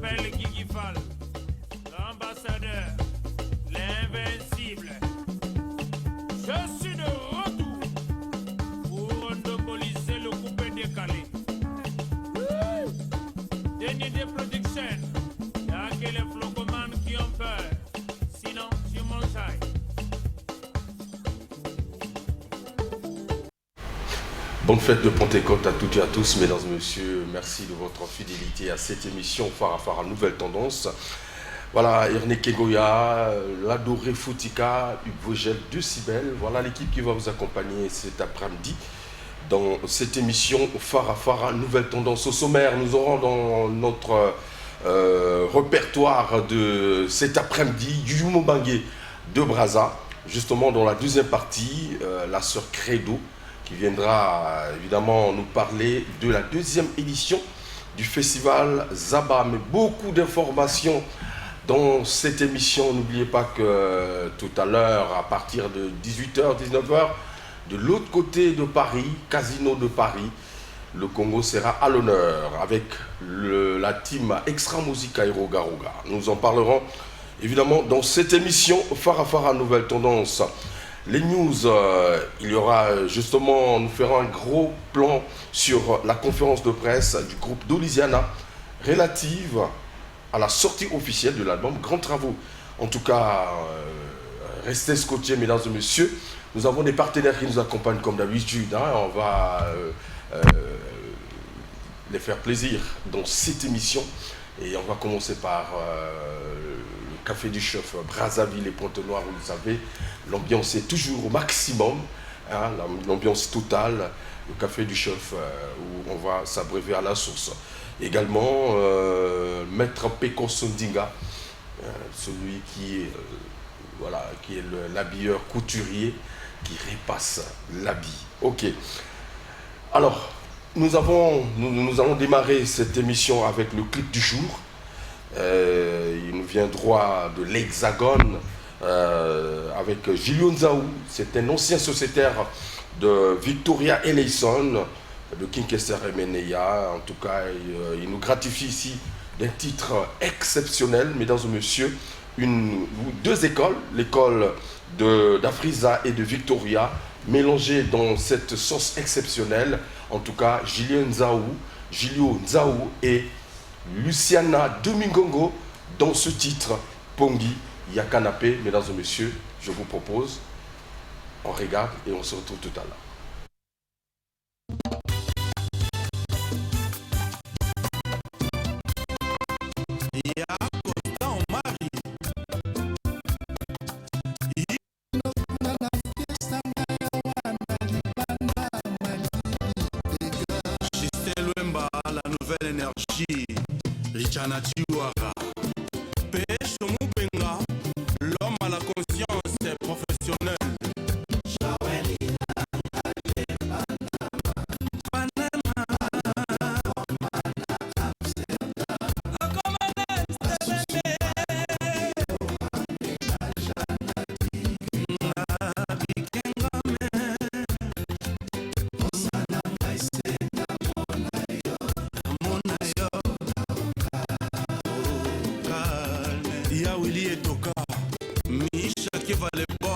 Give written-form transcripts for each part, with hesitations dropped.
m'appelle Guigui Fall, l'ambassadeur, l'invincible. Je suis de retour pour monopoliser le coupé décalé. Denis de production, y'a que les flocomanes qui ont peur. Sinon, tu m'enjailles. Bonne fête de Pentecôte à toutes et à tous, mesdames et messieurs. Merci de votre fidélité à cette émission Farafara Nouvelle Tendance. Voilà, Erné Kegoya, l'adoré Foutika, Vogel de Cybèle. Voilà l'équipe qui va vous accompagner cet après-midi dans cette émission Farafara Nouvelle Tendance. Au sommaire, nous aurons dans notre répertoire de cet après-midi Yumo Bangé de Brazza, justement dans la deuxième partie, la sœur Credo, qui viendra évidemment nous parler de la deuxième édition du festival Zaba. Mais beaucoup d'informations dans cette émission. N'oubliez pas que tout à l'heure, à partir de 18h, 19h, de l'autre côté de Paris, Casino de Paris, le Congo sera à l'honneur avec la team Extra Musica et Roga Roga. Nous en parlerons évidemment dans cette émission Farafara Nouvelle Tendance. Les news, il y aura justement, nous ferons un gros plan sur la conférence de presse du groupe Dolisiana relative à la sortie officielle de l'album Grands Travaux. En tout cas, restez scotchés, mesdames et messieurs. Nous avons des partenaires qui nous accompagnent comme d'habitude. On va les faire plaisir dans cette émission. Et on va commencer par le Café du Chef Brazzaville et Pointe-Noire, vous le savez. L'ambiance est toujours au maximum, hein, l'ambiance totale. Le Café du Chef où on va s'abreuver à la source. Également, Maître Peko Sondinga, celui qui est, qui est l'habilleur couturier qui repasse l'habit. Ok. Alors, nous allons démarrer cette émission avec le clip du jour. Il nous vient droit de l'Hexagone avec Julio Nzaou. C'est un ancien sociétaire de Victoria Eleison, de Kinkester Emeneya. En tout cas, il nous gratifie ici d'un titre exceptionnel, mesdames et messieurs. Deux écoles, l'école d'Afriza et de Victoria, mélangées dans cette sauce exceptionnelle. En tout cas, Julio Nzaou et Luciana Domingongo dans ce titre, Pongi Yakanapé. Mesdames et messieurs, je vous propose, on regarde et on se retrouve tout à l'heure. Richana Chiwara, Pêche Moupenga, l'homme à la conscience professionnelle. Willy et Toka, Misha qui va les boss.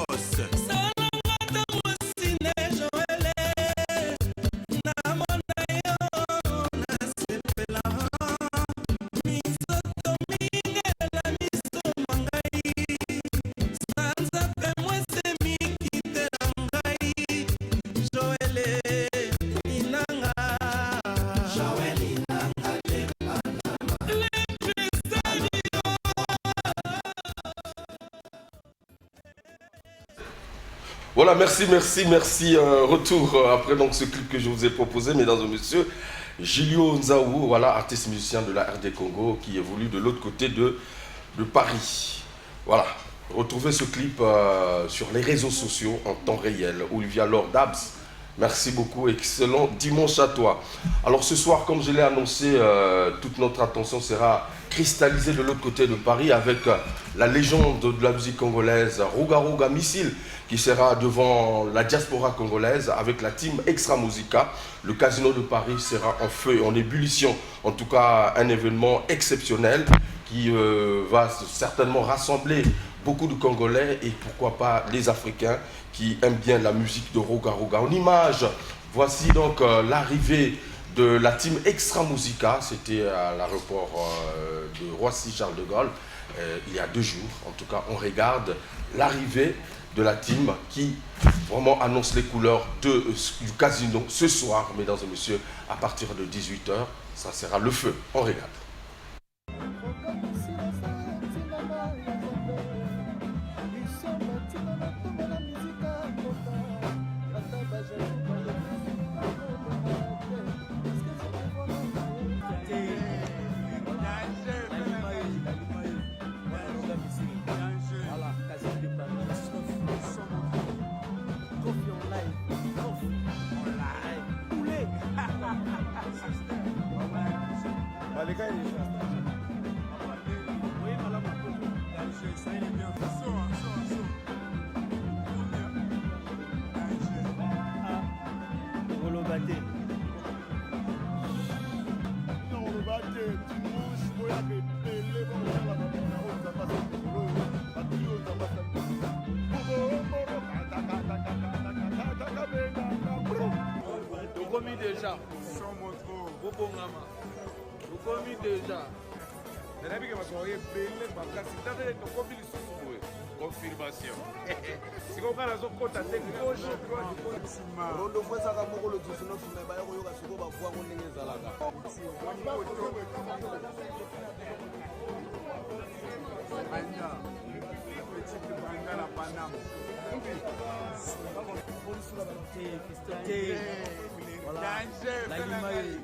Voilà, merci. Retour après donc ce clip que je vous ai proposé, mesdames et messieurs. Julio Nzaou, voilà, artiste musicien de la RD Congo qui évolue de l'autre côté de Paris. Voilà, retrouvez ce clip sur les réseaux sociaux en temps réel. Olivia Lord Dabs, merci beaucoup, excellent dimanche à toi. Alors ce soir, comme je l'ai annoncé, toute notre attention sera cristalliser de l'autre côté de Paris avec la légende de la musique congolaise, Ruga Ruga Missile, qui sera devant la diaspora congolaise avec la team Extra Musica. Le Casino de Paris sera en feu et en ébullition. En tout cas, un événement exceptionnel qui va certainement rassembler beaucoup de Congolais et pourquoi pas les Africains qui aiment bien la musique de Ruga Ruga. En image, voici donc l'arrivée de la team Extra Musica. C'était à l'aéroport de Roissy-Charles de Gaulle il y a 2 jours. En tout cas, on regarde l'arrivée de la team qui vraiment annonce les couleurs du casino ce soir, mesdames et messieurs, à partir de 18h. Ça sera le feu. On regarde. Déjà, déjà. Confirmation. Si on a son compte à La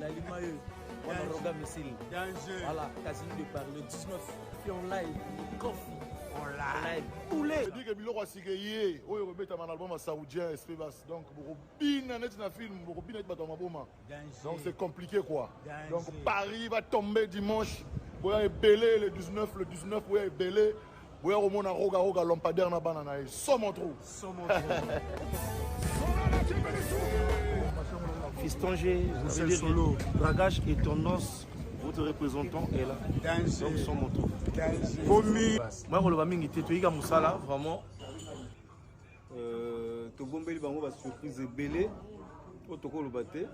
Limae, on a Ruga Missile. Voilà, Casino de Paris, le 19, puis en live, coffee, en live, poulet. Je dis que Bilo Wasigeye, on remet un album saoudien, Espébas. Donc, Borobina, net un film, Borobina, donc c'est compliqué quoi. Donc Paris va tomber dimanche. Boya est belé le 19, Boya est belé. Boya au monde a Ruga Ruga lampadaire na banana. Somme trop. Fiston G, solo, Dragage et Tendance, votre représentant est là. Donc, son moto. Moi, je vais vous dire que Moussala, vraiment. Togombeli Bango va surprise belé. Otoko le baté.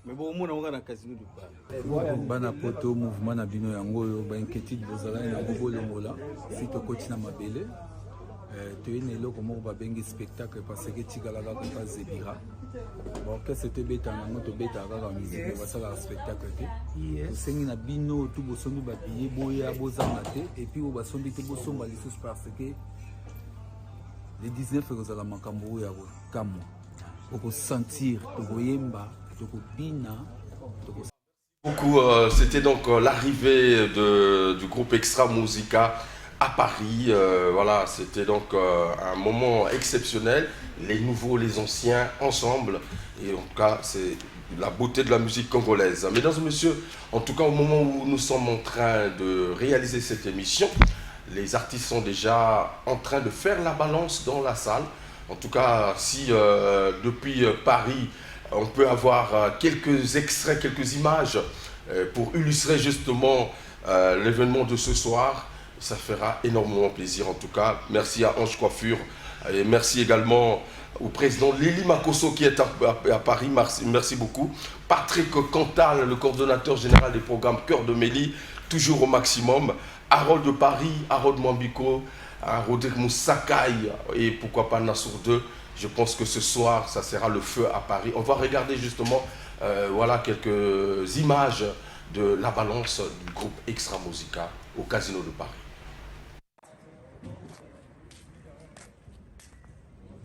Mais bon, on a un casino de Paris. Bana poto mouvement na bino yango ba inquiétude bozala na bobolo mola si to kotina mabele to ine loko mo ba bengi spectacle parce que tikala ka pas zebira. Bon que c'était beta na moto beta ka musique ba sala spectacle te. To sengi na bino tout bosombi ba billet boya bozanga te et puis ba sombi te bosomba les choses parce que les 19 kozala makambo ya kamo. Oko sentir to boyemba Beaucoup, c'était donc l'arrivée du groupe Extra Musica à Paris. Voilà, c'était donc un moment exceptionnel. Les nouveaux, les anciens ensemble. Et en tout cas, c'est la beauté de la musique congolaise. Mesdames et messieurs, en tout cas, au moment où nous sommes en train de réaliser cette émission, les artistes sont déjà en train de faire la balance dans la salle. En tout cas, si depuis Paris, on peut avoir quelques extraits, quelques images pour illustrer justement l'événement de ce soir. Ça fera énormément plaisir en tout cas. Merci à Ange Coiffure et merci également au président Lili Makosso qui est à Paris. Merci beaucoup. Patrick Cantal, le coordonnateur général des programmes Cœur de Mélie, toujours au maximum. Harold de Paris, Harold Mwambiko, Rodrigue Moussakai et pourquoi pas Nassour 2. Je pense que ce soir, ça sera le feu à Paris. On va regarder justement voilà, quelques images de la balance du groupe Extra Musica au Casino de Paris.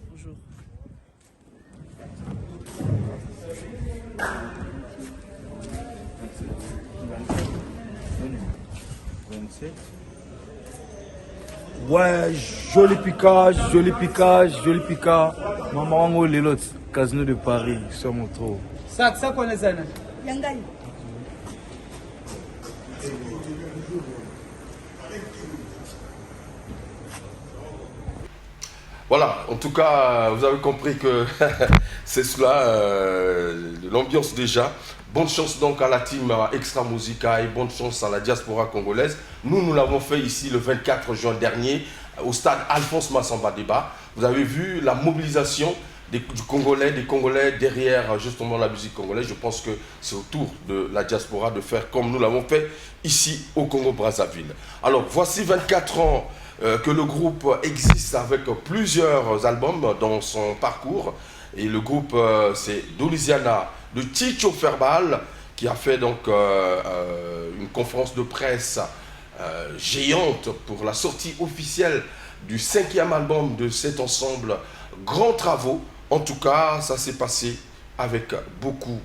Bonjour. Ouais, joli piquage, joli piquage, joli piquage. Maman, les lots, Casino de Paris, sur mon trou. Ça connaît ça, Voilà, en tout cas, vous avez compris que c'est cela, l'ambiance déjà. Bonne chance donc à la team Extra Musica et bonne chance à la diaspora congolaise. Nous l'avons fait ici le 24 juin dernier au stade Alphonse Massamba Débat. Vous avez vu la mobilisation des Congolais derrière justement la musique congolaise. Je pense que c'est au tour de la diaspora de faire comme nous l'avons fait ici au Congo-Brazzaville. Alors voici 24 ans que le groupe existe avec plusieurs albums dans son parcours. Et le groupe, c'est Doliziana de Ticho Ferbal qui a fait donc une conférence de presse géante pour la sortie officielle du 5e album de cet ensemble Grands Travaux. En tout cas, ça s'est passé avec beaucoup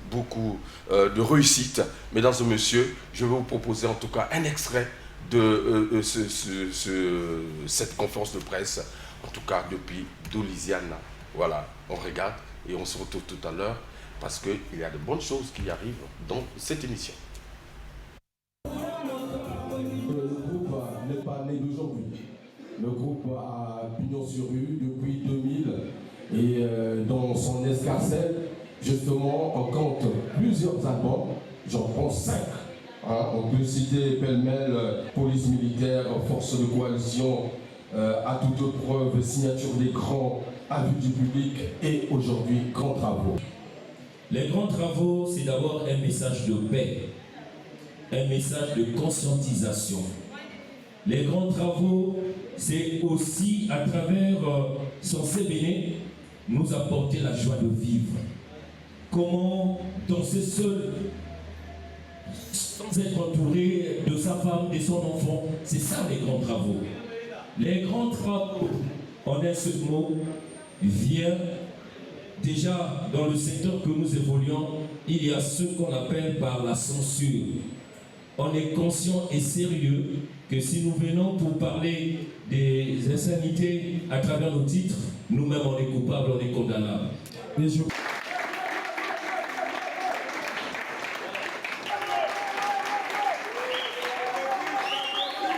de réussite. Mesdames et messieurs, je vais vous proposer en tout cas un extrait de cette conférence de presse, en tout cas depuis Doliziana. Voilà, on regarde et on se retrouve tout à l'heure parce qu'il y a de bonnes choses qui arrivent dans cette émission. Le groupe n'est pas né d'aujourd'hui. Le groupe a pignon sur rue depuis 2000 et dans son escarcelle, justement, on compte plusieurs albums. J'en prends 5. On peut citer pêle-mêle Police militaire, Force de coalition, à toute autre preuve, signature d'écran, avis du public et aujourd'hui Grands Travaux. Les Grands Travaux, c'est d'abord un message de paix, un message de conscientisation. Les Grands Travaux, c'est aussi à travers son CBN nous apporter la joie de vivre. Comment danser seul sans être entouré de sa femme, de son enfant, c'est ça les Grands Travaux. Les Grands Travaux, en un seul mot, vient déjà dans le secteur que nous évoluons, il y a ce qu'on appelle par la censure. On est conscient et sérieux que si nous venons pour parler des insanités à travers nos titres, nous-mêmes on est coupables, on est condamnables. Je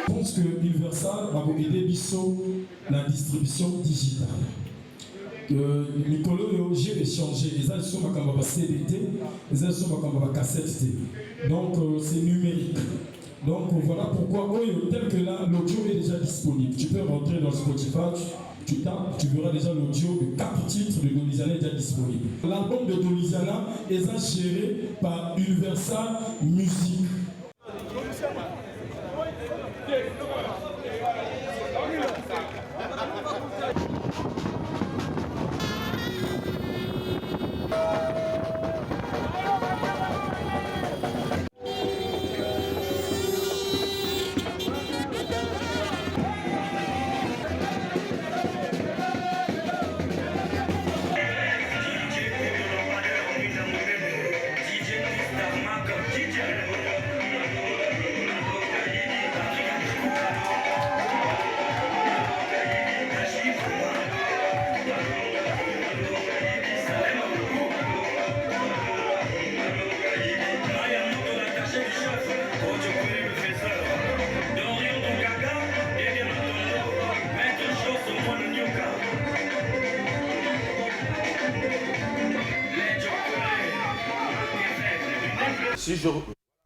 pense que Universal va vous aider Bisso la distribution digitale. Mikolo, j'ai échangé, les gens sont ma CDT, les gens sont ma cassette. Donc c'est numérique. Donc voilà pourquoi, tel que là, l'audio est déjà disponible. Tu peux rentrer dans Spotify, tu tapes, tu verras déjà l'audio de 4 titres de Doliziana déjà disponible. L'album de Doliziana est géré par Universal Music.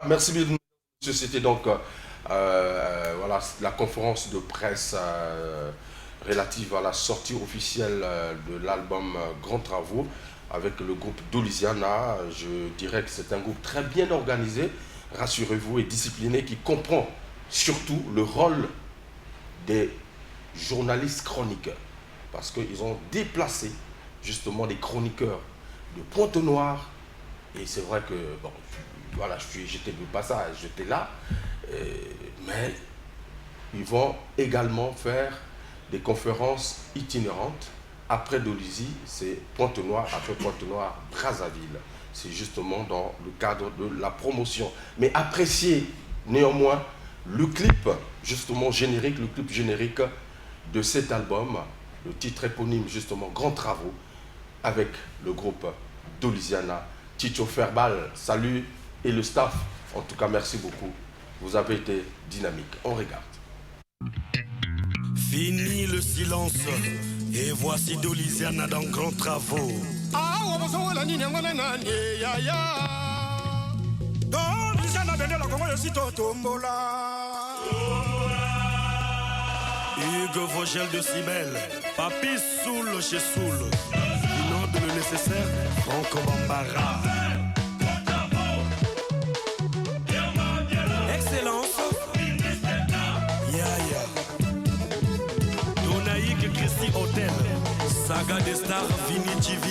Merci bien, monsieur. C'était donc voilà, la conférence de presse relative à la sortie officielle de l'album Grands Travaux avec le groupe Doliziana. Je dirais que c'est un groupe très bien organisé, rassurez-vous, et discipliné, qui comprend surtout le rôle des journalistes chroniqueurs, parce qu'ils ont déplacé justement les chroniqueurs de Pointe-Noire. Et c'est vrai que, bon, voilà, j'étais de passage, j'étais là, mais ils vont également faire des conférences itinérantes. Après Dolizy, c'est Pointe-Noire, après Pointe-Noire, Brazzaville. C'est justement dans le cadre de la promotion. Mais appréciez néanmoins le clip, justement générique, le clip générique de cet album, le titre éponyme justement Grands Travaux, avec le groupe Doliziana. Ticho Ferbal, salut, et le staff, en tout cas merci beaucoup. Vous avez été dynamique. On regarde. Fini le silence Et voici Dolisiana dans Grands Travaux. Ah, on va s'en aller, ya ya. Dolisiana bende la Congo aussi tombola. Hugues Vogel de Cibel, Papi Soul chez Soul. Inonde le nécessaire, Franco Bambara. Excellence. Yaya. Donaïque Christy Hotel. Saga des stars Vini TV.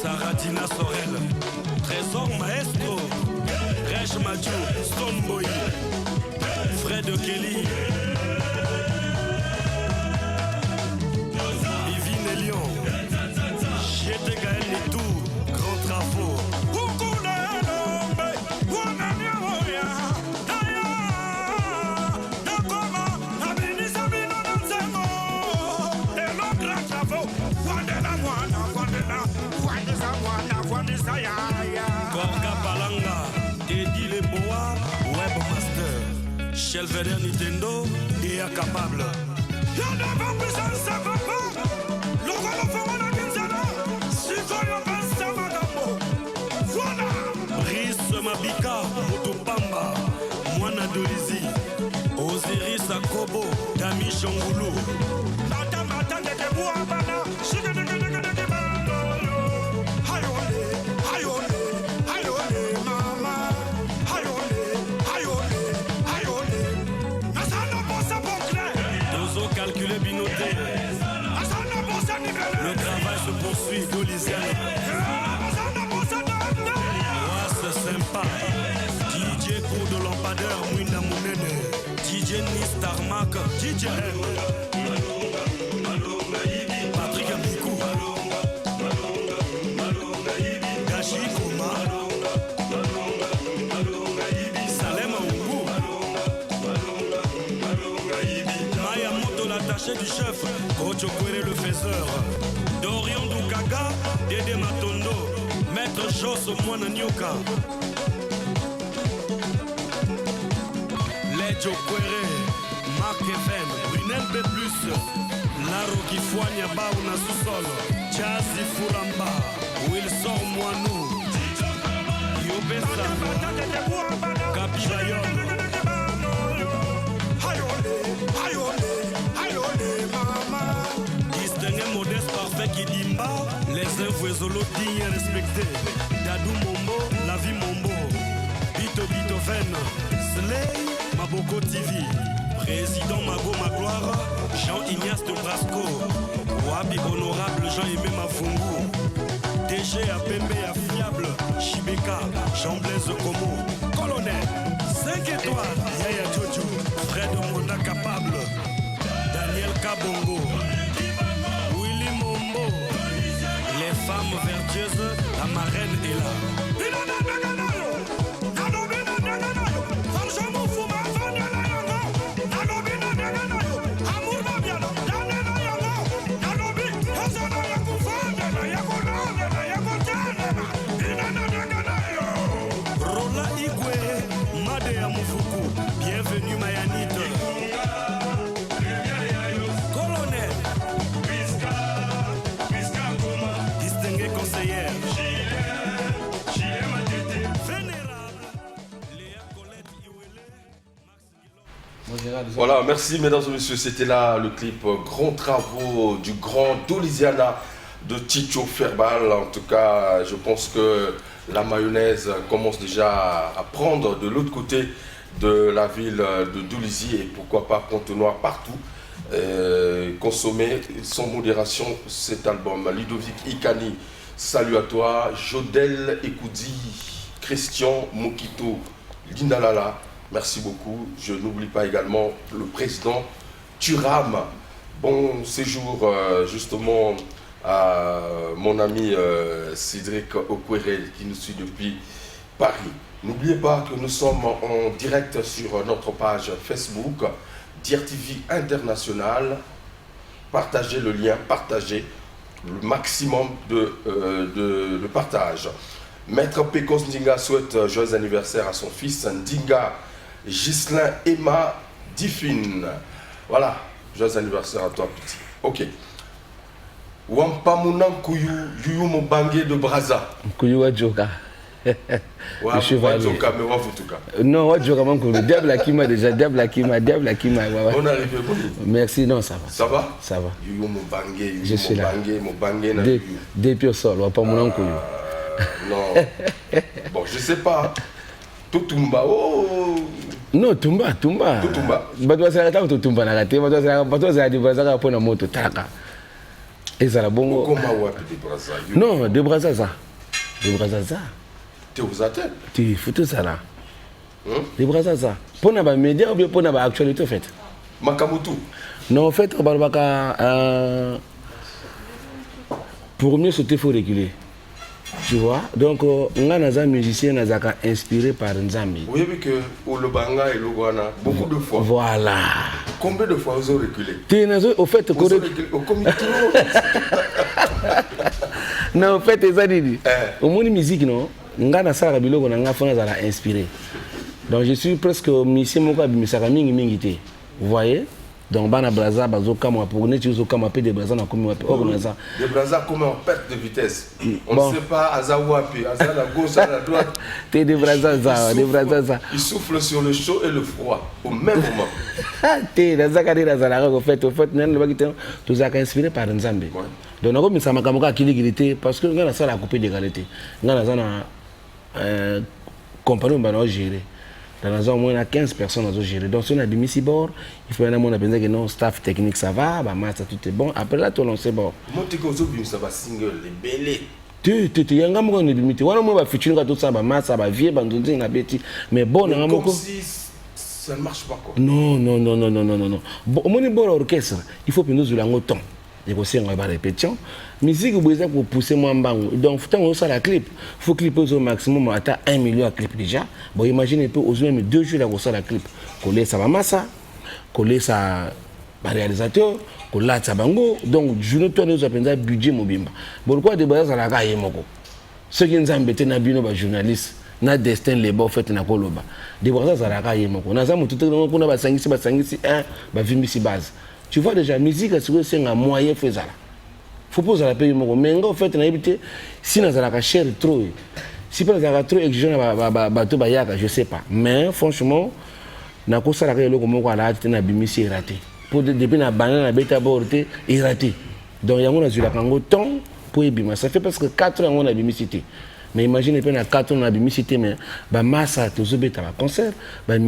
Saradina Sorel. Trésor Maestro. Rech Mathieu. Stone Boy. Fred Kelly. Yvine Lyon. J'étais Gaël Netou. Grands Travaux. Gorga Balanga, Eddie Leboa, Webmaster, Shelveder Nintendo, et Capable. Brice Mabika, Motopamba, Mwana Dolizi, Osiris Akobo, Dami Shongulu. Calculé binoté. Le travail se poursuit, Dolisiana. Ouais, c'est sympa. DJ Cour de Lampadaire, Mwinda Mounene. DJ Nis Tarmac, DJ M. Patrick Amikou. Gachi Koma. Salem Aougou. Maya Moto, l'attaché du chef. Kocho Kwere le faiseur. Dorian Doukaga, Dede Matondo. Maître Joss Mwana Nyoka. Ledjo Kwere. Marc Even. Brunel B+. Laro Kifoania Baouna sous-sol. Jazzy Furamba. Wilson Mwanou. Yobé Samba. Kapi Bayon. Distingué modeste parfait qui dimba. Les invoisolos dignes et respectés. Dadou Mombo, la vie Mombo. Bito Beethoven. Slay, Maboko TV. Président Mago Magloire. Jean-Ignace de Brasco. Wabi honorable Jean-Aimé Mafungu. DG à Pembe à Fiable. Chibeka, Jean-Blaise Como. Colonel, 5 étoiles. Yaya Jojo, Fred Monda Capable. Daniel Kabongo. Willy Mombo. Les femmes vertueuses, la marraine est là. Bienvenue Mayanite. Colonel. Distingué conseillère. Voilà, merci mesdames et messieurs, c'était là le clip Grands Travaux du grand Dolisiana de Ticho Ferbal. En tout cas, je pense que la mayonnaise commence déjà à prendre de l'autre côté de la ville de Dolisie et pourquoi pas Pointe-Noire partout. Consommer sans modération cet album. Ludovic Ikani, salut à toi. Jodel Ekoudi, Christian Mokito, Lindalala, merci beaucoup. Je n'oublie pas également le président Turam. Bon séjour justement à mon ami Cédric Okwere qui nous suit depuis Paris. N'oubliez pas que nous sommes en direct sur notre page Facebook, DIRTV International. Partagez le lien, partagez le maximum de partage. Maître Pecos Ndinga souhaite joyeux anniversaire à son fils Ndinga Ghislain Emma Diffine. Voilà, joyeux anniversaire à toi, petit. Ok. Wampamunan Kuyu, Yuyu Mobangue de Braza. Kuyu Wadjoka. Le chevalier. Wadjoka, mais Wafutuka. Non, Wadjoka, mon Kuyu. Diable Akima déjà, Diable Akima. On est arrivé, bon. Merci, non, ça va. Ça va? Ça va. Yuyu Mobangue, Yuyu Je suis là. Mobangue. Depuis au sol, Wampamunan Kuyu. Non. Bon, je sais pas. Tutumba, oh. Non, Tumba. Tutumba. Bato ça ta Tumba na kate, bato ça di Braza pour na moto taka. Et ça la bongo. Comment wapi de Braza? Non, de Braza. De Braza. Tu aux athènes? Tu foutu ça là. De Braza. Pour na ba média ou bien pour na ba actualité en fait. Makamutu. Non, en fait, pour mieux sauter, il faut reculer. Tu vois? Donc, on a un musicien inspiré par Nzambi. Vous avez vu que Olobanga et Logwana, beaucoup de fois. Voilà. Combien de fois vous avez reculé? Au fait, vous avez reculé au comité. Non, au fait, ça dit. Au monde musique, non? On a un biloko, on a inspiré. Donc, je suis presque musicien, mingi. Vous voyez? Donc, Bana Braza, Bazoka, moi, pour nous, tu as un peu de Braza, on a comme de Braza, comme en perte de vitesse. On ne sait pas, Azawapi, Aza la gauche, à la droite. T'es de Braza, ça. Il souffle sur le chaud et le froid au même moment. T'es dans la au fait, tu as inspiré par Nzambe. Donc, on a mis ça à qui parce que on a ça la coupée d'égalité. On a un compagnon qui va gérer. Dans la zone, au moins 15 personnes à gérer. Donc, si on a des missions bord, il faut que non, staff technique, ça va, tout est bon. Après là, tout le monde c'est bon. Moi, tu as ça va single, les bélés. Tu y a un gars qui est limité. On a un futur tout ça, ça va vieux, mais bon, comme si ça ne marche pas quoi. Non. Bon, au moins, bon orchestre, il faut que nous ayons un temps. Il faut aussi une répétition. Musique, pour pousser moins bas. Donc, il faut faire la clip. Il faut clipper au maximum à 1 million de clips déjà. Bon, imaginez un peu, aux même 2 jours pour faire la clip. Coller ça va massa, coller ça réalisateur, coller ça bango. Donc, je ne tourne pas budget mobimba. Pourquoi des bases à la gaille moko? Ceux qui nous embêtent na bino ba journaliste, na destin les beaux fait na koloba. Des bases à la gaille moko. Na zamu tout le monde qu'on a ba sangisi ba vimbi base. Tu vois déjà, musique, c'est un moyen faisable. Il faut poser la paix. Mais en fait, si nous avons cher trop, si nous avons trop exigeant, je ne sais pas. Mais franchement, nous avons raté. Depuis la banane, il raté. Donc, il y a un temps pour y ça fait presque 4 ans qu'on a bimicité. Mais imaginez que 4 ans on a bimicité, mais massa, tu as un concert, tu as un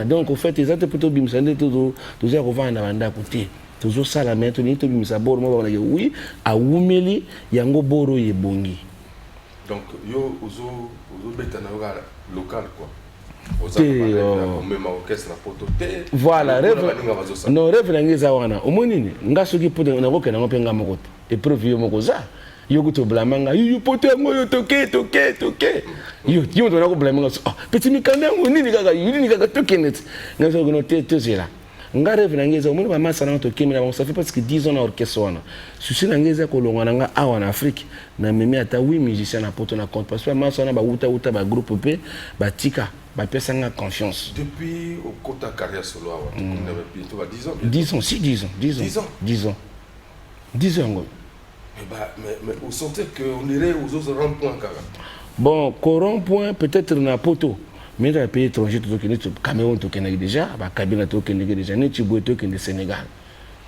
donc, en fait, ils ont été plutôt bim, ça n'est tout ça qu'on va en avoir côté. Toujours ça la main, tout le monde a bord, oui, à Oumeli, Yango Boro et Bongi. Donc, yo, aux bétana local quoi. Voilà, non, rêve n'angiza wana. Au moins, ngasoki pour na roke na ngopenga mokote. Épreuve yo mokoza. Yo kuto blamanga, yo pote ngo yo toke. Yo to na ko blamanga. Ah, petit mikanda ngo nini kaka toke net. Ngaso ko no te zela. Nga rêve n'angiza omoni ba masa na toke mina ça fait presque 10 ans na orchestre wana. Susi n'angiza ko longwa nga awa na Afrique. Na memi ata 8 musiciens na poto na compte parce que masa na ba uta ba groupe P, ba tika. Bah, confiance. Depuis au côté carrière solo, tu as bientôt 10 ans. 10 ans, si 10 ans. 10 ans. Mais vous sentez qu'on irait aux autres ronds-points. Bon, au rond-point, peut-être dans la poteau. Mais dans les pays étrangers, le Cameroun, déjà, le Kabila, déjà, le Tchiboué, le Sénégal.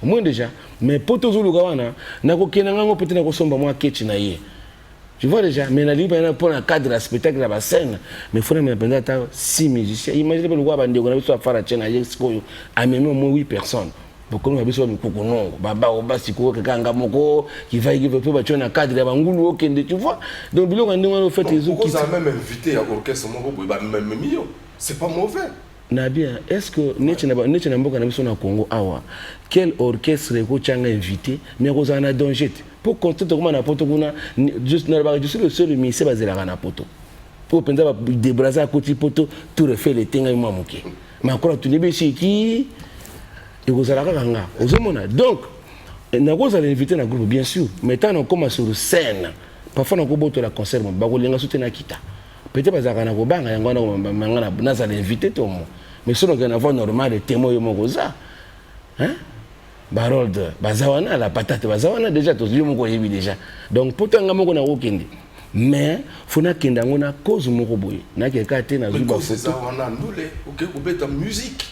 Au moins déjà. Mais poteau, peut-être tu vois déjà, mais la libre pour un cadre de spectacle à la scène, mais il faut même 6 musiciens. Imaginez le roi Bandé, on a vu ça faire la chaîne à Yexpo, à même au moins 8 personnes. Beaucoup de gens ont Baba Obasiko, Kangamoko, qui va y faire un cadre à Bangoulou, tu vois. Donc, on a fait les autres. Vous avez même invité à l'orchestre, même million. C'est pas mauvais. Nabia, est-ce que nous Congo awa quel orchestre est invité mais vous en a danger pour constater comment na poto kuna juste le seul ministère basé là na poto pour penser débraser à côté poto tout refaire les things moi moké mais encore tu n'es qui et vous allez kanga ozomona donc na vous allez inviter na groupe bien sûr mais tant on commence sur scène parfois on ko boto la concert ba ko lenga soutenir kita peut-être pas ça na ko banga yango na ça l'invité tout monde mais sinon qu'on a voix normal de témoin yo moko ça hein Barold bazawana la patate bazawana déjà tous yo moko yebi déjà donc potanga moko na okende mais fona kenda ngona cause moko boye na kelka te na zuba c'est ça on a ndule OK ko beta musique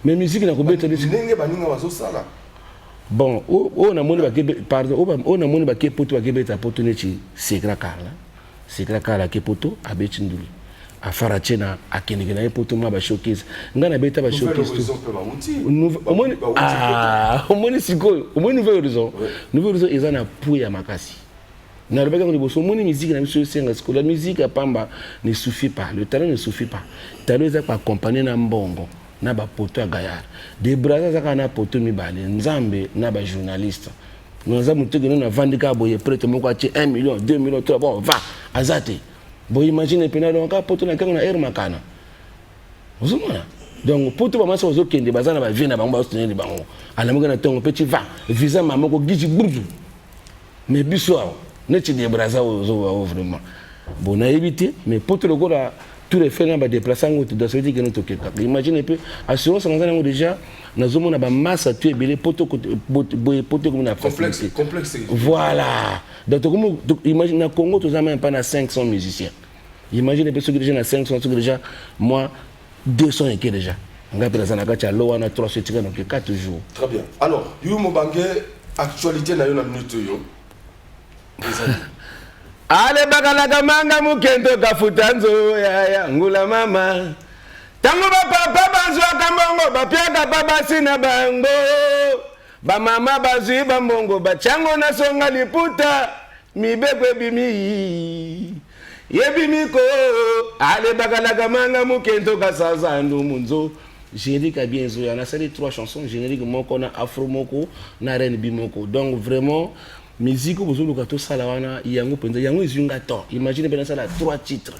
mais musique na ko beta ndenge baninga bazo sala bon on a moni ba pardon on a moni ba ke poto ba ke beta poto nechi sekra kala ke poto abeti ndulu afara chena akeneke na poto ma ba showcase ngana beta ba showcase omoni siko omoni nouvel horizon ezana puya makasi na le bagage de bosso moni musique na biso senga siko la musique à pamba ne suffit pas le talent ne suffit pas talent est pas accompagné na mbongo na ba poto agayar de braza zaka na poto mibale nzambe na ba journaliste nous avons tout na vandika boye prête moko ache 1 million 2 millions 3 bon va azate bon imagine pena donc poto na kango na air makana ozomona donc poto ba maso ozokende bazana ba vina bango ba soutenir bango ala mo na tongo petit va visa mamoko giji burdu mais biso neti de braza ozo vraiment bon na éviter mais poto le gola tout les faits na ba déplacer ngo dans ce dit que nous tokeka imagine peu assurance ngana déjà nazomona ba masse tu ebele poto poto comme na complexe voilà donc imagine na Congo tous même pas na 500 musiciens imagine peu ceux qui déjà na 500 ceux qui déjà moi 200 et qui déjà ngapela sana kacha lo wana 300 tika donc 4 jours très bien alors yo mobange actualité na yo na minute yo ale bakalaga manga mukendo kafutanzo ya ngula mama tango ba papa bazwa kambongo bapyaka baba sina bango ba mama bazwi bambongo bachango na songa liputa mibekwe bimi yebimiko ale bakalaga manga mukendo kasaza ndumunzo générique bien zo yana sali 3 chansons générique moko na afro moko na R&B moko donc vraiment musique vous avez tout ça là wana yango penza yango izunga to imagine ben ça là 3 titres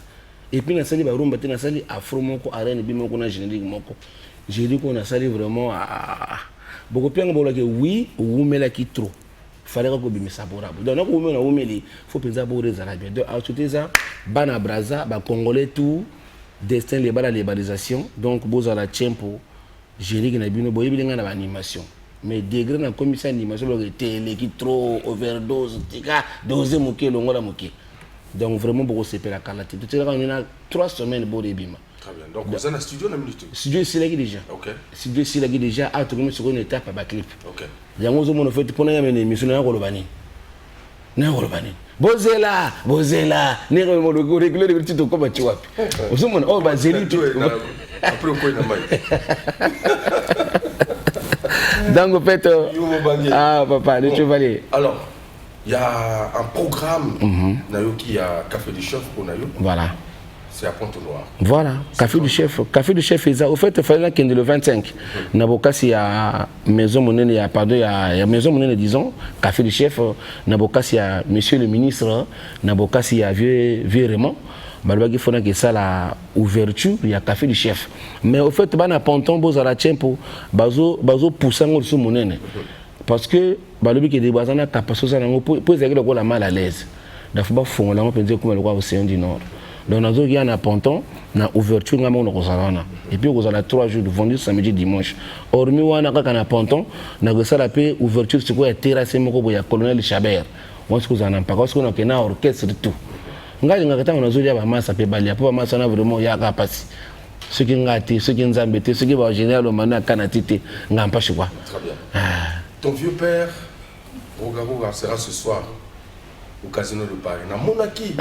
et puis na sali ba rumba te na sali afro moko R&B moko na générique moko j'ai dit qu'on a sali vraiment beaucoup pianga bola que oui ou mela ki trop fallait que bimi saborable donc na ko na umeli faut penza bore za bien donc à tout ça bana braza ba congolais tout destin les bala libéralisation donc boza la tempo générique na bino boyebi nga na animation mais degré na commission animation le télé qui trop overdose tika dose moké longola moké donc vraiment beaucoup c'est la qualité tout ça on a 3 semaines pour bima très bien donc vous êtes dans studio na minute studio c'est là déjà OK studio c'est là déjà à tout comme sur une étape ba clip OK yango zo mono fait pour na yamene émission na kolobani bozela ne mo le réguler le petit ko ba chiwapi ozomona oh ba zeli après quoi na mai donc en fait ah papa le chevalier alors il y a un programme nayoki a Café du Chef pour nayo voilà c'est à Pointe-Noire voilà Café du Chef au fait il fallait qu'il le 25 na bokasi ya maison monene ya pardon ya maison monene disons Café du Chef na bokasi ya monsieur le ministre na bokasi ya vieux Raymond balobaki fona que ça la ouverture il y a Café du Chef mais au fait bana ponton boza la tempo bazo pousser ngol so monene parce que balobi que des bazana capacité nango pour ezaki le la mal à l'aise dafa ba fongola ngo penze kuma le kwa océan du nord donc nazo ki na ponton na ouverture ngamo no kozalana et puis kozala 3 jours de vendredi samedi dimanche hormis wana kaka na ponton na gosala pe ouverture siko ya terrasse moko boya colonel Chabert on se kozana pas parce qu'on a na orchestre tout ngai ngakata on azolia ba massa pe balia po massa na vraiment ya ka pasi ce qui ngati ce qui nzambete ce qui va général au mana kanatite ngampa chikwa très bien ton vieux père Rogaroga sera ce soir au Casino de Paris na monaki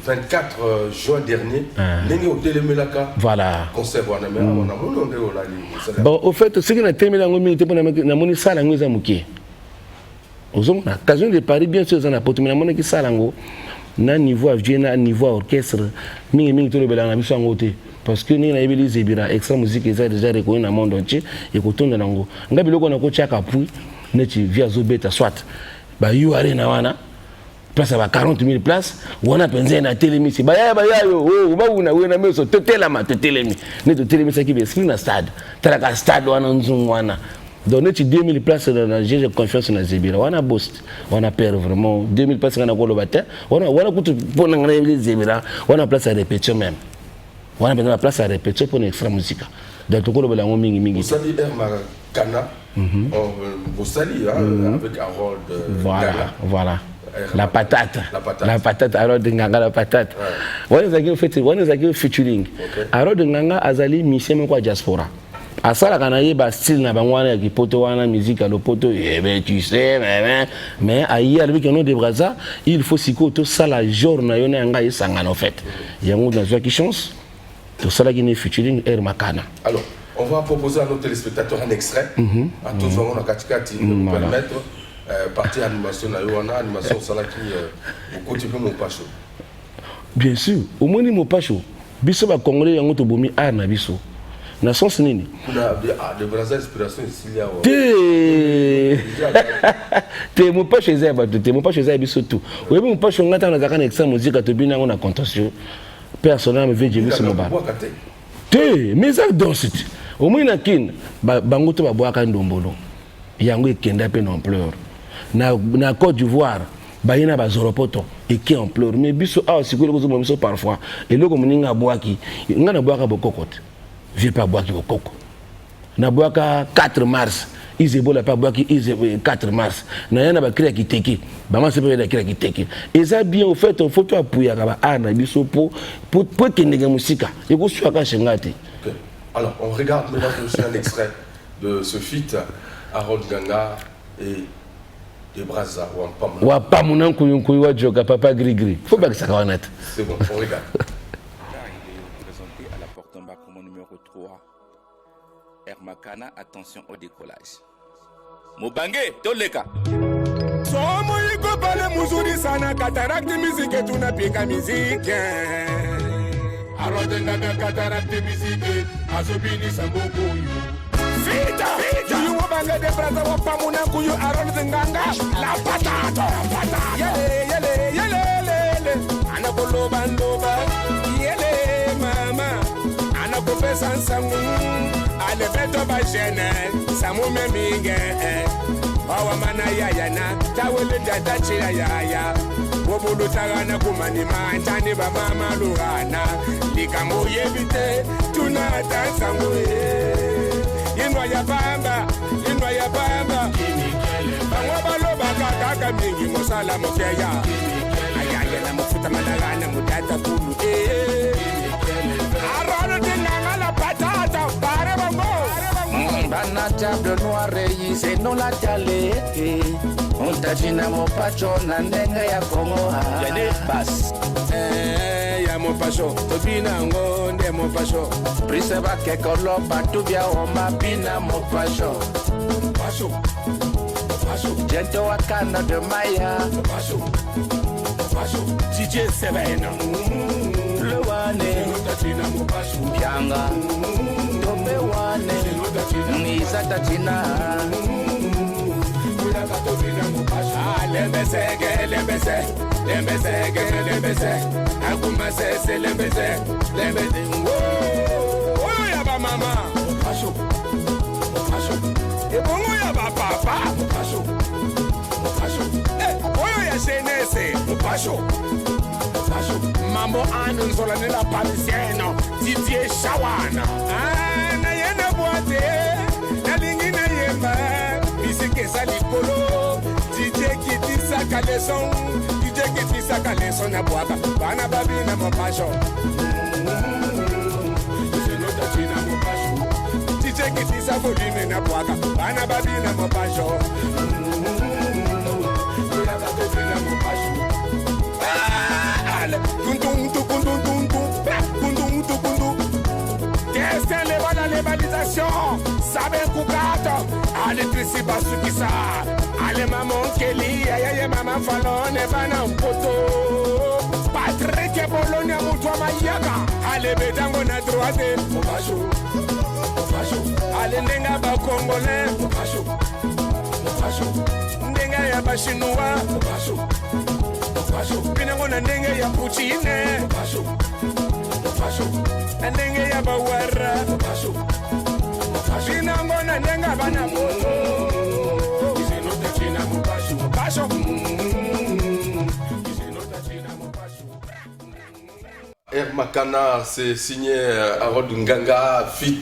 24 juin dernier ndenge hôtel Melaka voilà concert wana mais on a mon ndenge olali bon au fait ce qui na temela ngo minute pour na moni sala ngo za mukie ozomona Casino de Paris bien sûr za na poto mais na monaki sala ngo na niveau avion na niveau orchestre mingi to le belanga biso ngote parce que ni na yebeli zebira extra musique est déjà reconnu dans le monde entier et kotonda nango ngabi loko na ko chaka puis neti via zobeta soit ba UR na wana place à 40 000 places wana penze na telemisi ba ya yo oh ba una we na meso totela ma totelemi ne totelemi ça qui be screen na stade tala ka stade wana nzungu wana Donc, 2000 places j'ai confiance dans Zébira. On a bossé, on a perdu vraiment. 2000 places dans le bâtiment. On a Zébira, on a place à répétition même. On a besoin de place à répétition pour une extra musique. Donc, tout le monde a mingi. Vous savez, Kana, vous savez, avec Harold. Voilà. La patate, Harold Nganga, la patate. On a fait featuring. Harold Nganga Azali, mission quoi diaspora. À ça, la Canaïe, style na bangwana qui poto wana musique à l'opoto, tu sais, mais aïe avec un nom de Braza, il faut s'y tout ça la journée yone anga et sangano fait. Il y a un dans qui chance, tout ça là qui n'est featuring Air Makana. Alors, on va proposer à nos téléspectateurs un extrait. À tous les gens qui nous permettre partie animation na yona animation ça là qui continue mon pacho. Bien sûr, au moins mon pacho, biso ba congolais yango to bomi art na biso. Na sens nini de Brazza inspiration ici là te mo pas chez eux te mo pas chez eux biso tout oui mo pas chez ngata na zakana extra musique to bina ngona contentieux personnel me veut dire biso mo ba te mais ça danse au moins na kin bango to ba boaka ndombolo yango ekenda pe non pleur na Côte d'Ivoire bayina ba zoropoto et qui en pleure mais biso a aussi ko ko biso parfois et loko moninga boaki ngana boaka bokokote je pas boire qui au coco. Na boire 4 mars. Ils ebola pas boire qui 4 mars. Na yana ba créer qui teki. Ba ma se peut créer qui teki. Et ça bien au fait on photo appuyer ka ba ana biso pour que ndenge musika. Et ko suka ka shengate. Alors on regarde maintenant aussi un extrait de ce feat Harold Nganga et de Brazza wa pamuna nkuyunkuyu wa joka papa gris gris. Faut pas que ça honnête. C'est bon, on regarde. Makana, attention au décollage. Mobange, toleka. Somo iko pale muzuri sana cataracte musique tunapika musique. Harold Nganga cataracte musique azobini sambokoyo. Fita, you wabanga de Brazza wa pamuna kuyu Harold Nganga la patata. Yele. Anakolo bandoba. Yele mama. Anakopesa sansangu. Ale beto ba jene samu meminge bawa mana yaya na tawele dada chira yaya wobulu tagana kumani mantani ba mama luana likamu yebite tuna tansangu inwa ya bamba bangwa baloba kaka mingi mosala mokeya ayaya na mufuta malagana mudata kulu arana dinanga la patata pare bango bana table noire yise no la tale on tajina mo pacho na ndenge ya Kongo yane bas ya mo pacho to bina ngonde mo pacho prise ba ke kolo patu bia o mapina mo pacho jento wakana de maya DJ Sevena Lewane Yanga Tope wane Nisa tatina Lembese Akuma se lembese Oyo ya ba mama Ebongo ya ba papa Oyo ya senese Mambo anu nzola nila parisieno Didier Shawana na yena boate na lingi na yemba Bisike sa likolo DJ kitisa kaleson na boaka Bana babi na mopasho DJ kitisa volume na boaka Bana babi na mopasho Sabe kukato Alitrisi basukisa Ale maman Kelly Ayaye maman Falone Bana mpoto Patrick Bologna Mutwa Mayaga Ale bedango na droite Mopasho Ale ndenga ba Congolais Mopasho Ndenga ya ba Chinois Mopasho Binango na ndenga ya Puchine Mopasho Na ndenga ya ba Wara Binango na ndenga bana moto Makana, c'est signé Harold Nganga, fit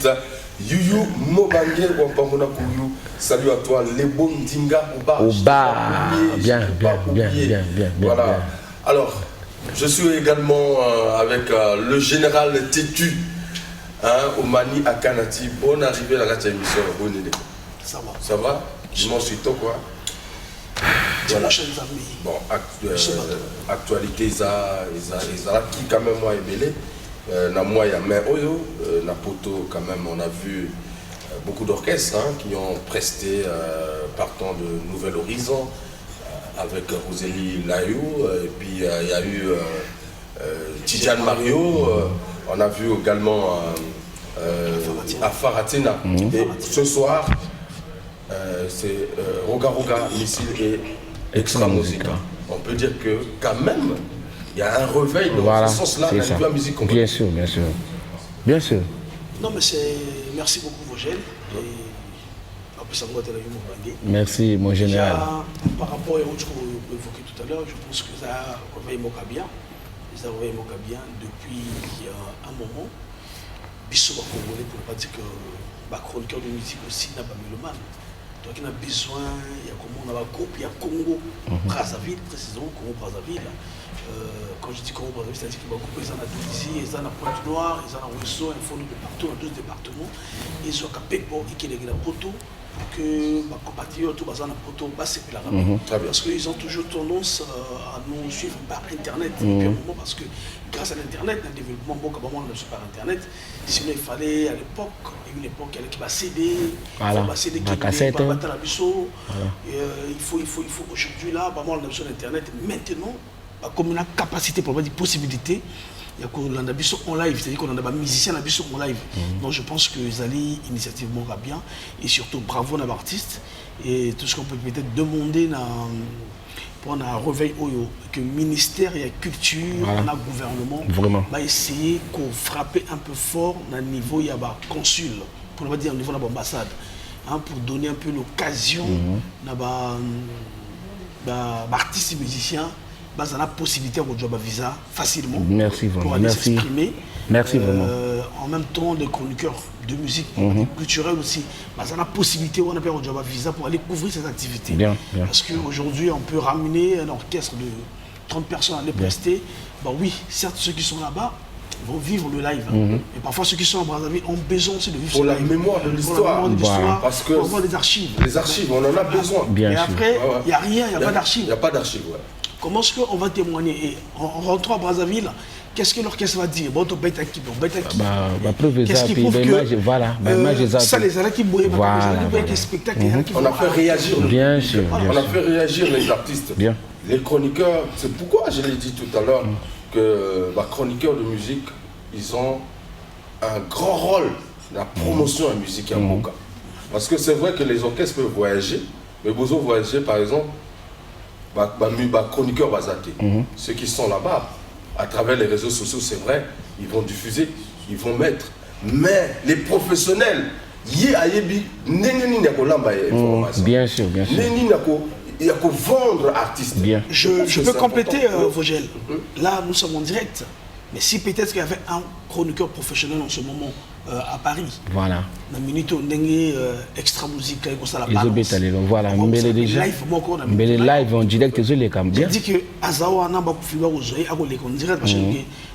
Yuyu Mobangue, Wampamona Kouyou. Salut à toi, Lebo Ndinga Oba. Bien. Voilà. Bien. Alors, je suis également avec le général Tétu, Omani Akanati. Bonne arrivée à la émission. Ça va. Ça va? Dimanche c'est toi quoi? Voilà. Bon, actualité ça qui quand même moi est mêlé. Na moi il y a mais oyo na poto quand même on a vu beaucoup d'orchestres qui ont presté partant de Nouvel Horizon avec Rosélie Layou et puis il y a eu Tidiane Mario, on a vu également Afaratina et ce soir c'est Roga Roga, Missile et Extra Musica. On peut dire que quand même, il y a un réveil dans ce sens-là dans la musique congolaise. Bien sûr. Non mais c'est... Merci beaucoup Vogel. Merci mon général. Déjà, par rapport à ce qu'on évoquait tout à l'heure, je pense que ça réveille Mokabia. Ça réveille Mokabia depuis un moment. Bissot Congolais, pour ne pas dire que chroniqueur de musique aussi n'a pas mélomane. Donc il a besoin, il y a comment on a un groupe, il y a Congo Brazzaville, précisément Congo Brazzaville. Quand je dis Congo Brazzaville, c'est-à-dire qu'il y a beaucoup, ils en ont Tunisie, ils en ont Pointe-Noire, ils en ont Rousseau, ils font de partout, dans 12 départements. Ils ont capé pour qu'ils aient la poteau, pour que les compatriotes ou les poteaux passent par là. Parce qu'ils ont toujours tendance à nous suivre par Internet. Depuis un moment, parce que grâce à l'Internet, le développement beaucoup par Internet, sinon il fallait à l'époque, il y a une époque qui va CD, il va CD qui va battre la biseau. Il faut aujourd'hui là, on a besoin d'Internet. Maintenant, comme on a capacité, pour avoir des possibilités, il y a qu'on a biseau en live, c'est-à-dire qu'on a des musiciens en biseau en live. Donc je pense que Zali initiativement va bien et surtout bravo à l'artiste et tout ce qu'on peut peut-être demander pour un réveil que le ministère et la culture, le gouvernement va essayer de frapper un peu fort au niveau il y a consul, pour ne pas dire au niveau de l'ambassade, pour donner un peu l'occasion à artistes et musiciens on a la possibilité de avoir un visa facilement. Merci vraiment. Pour aller s'exprimer. Merci vraiment. En même temps, les chroniqueurs de musique, culturelle aussi, on a la possibilité de avoir un visa pour aller couvrir ces activités. Bien. Parce qu'aujourd'hui, on peut ramener un orchestre de 30 personnes à les prester. Oui, certes, ceux qui sont là-bas vont vivre le live. Mais parfois, ceux qui sont en Brazzaville ont besoin aussi de vivre pour la mémoire de l'histoire. Parce que pour avoir des archives. Les archives, on en a besoin. Et après, il n'y a rien, il n'y a pas d'archives. Il n'y a pas d'archives, Comment est-ce qu'on va témoigner? Et en rentrant à Brazzaville, qu'est-ce que l'orchestre va dire? Bon, tu bêtes à qui? Qu'est-ce qui prouve que ça, les gens qui boivent, les spectacles, on a fait réagir. Bien sûr. On a fait réagir les artistes. Bien. Les chroniqueurs, c'est pourquoi je l'ai dit tout à l'heure, que les chroniqueurs de musique, ils ont un grand rôle dans la promotion de la musique à Moka. Parce que c'est vrai que les orchestres peuvent voyager, mais vous voyager par exemple, chroniqueurs basatés. Ceux qui sont là-bas, à travers les réseaux sociaux, c'est vrai, ils vont diffuser, ils vont mettre. Mais les professionnels, bien sûr. Il y a qu'à vendre artistes. Bien. Je peux compléter, Vogel. Là, nous sommes en direct. Mais si peut-être qu'il y avait un chroniqueur professionnel en ce moment à Paris, voilà. La minute extra musique, voilà, mais les live en direct, je dis que Azawana va filmer aux oreilles, à en direct, parce que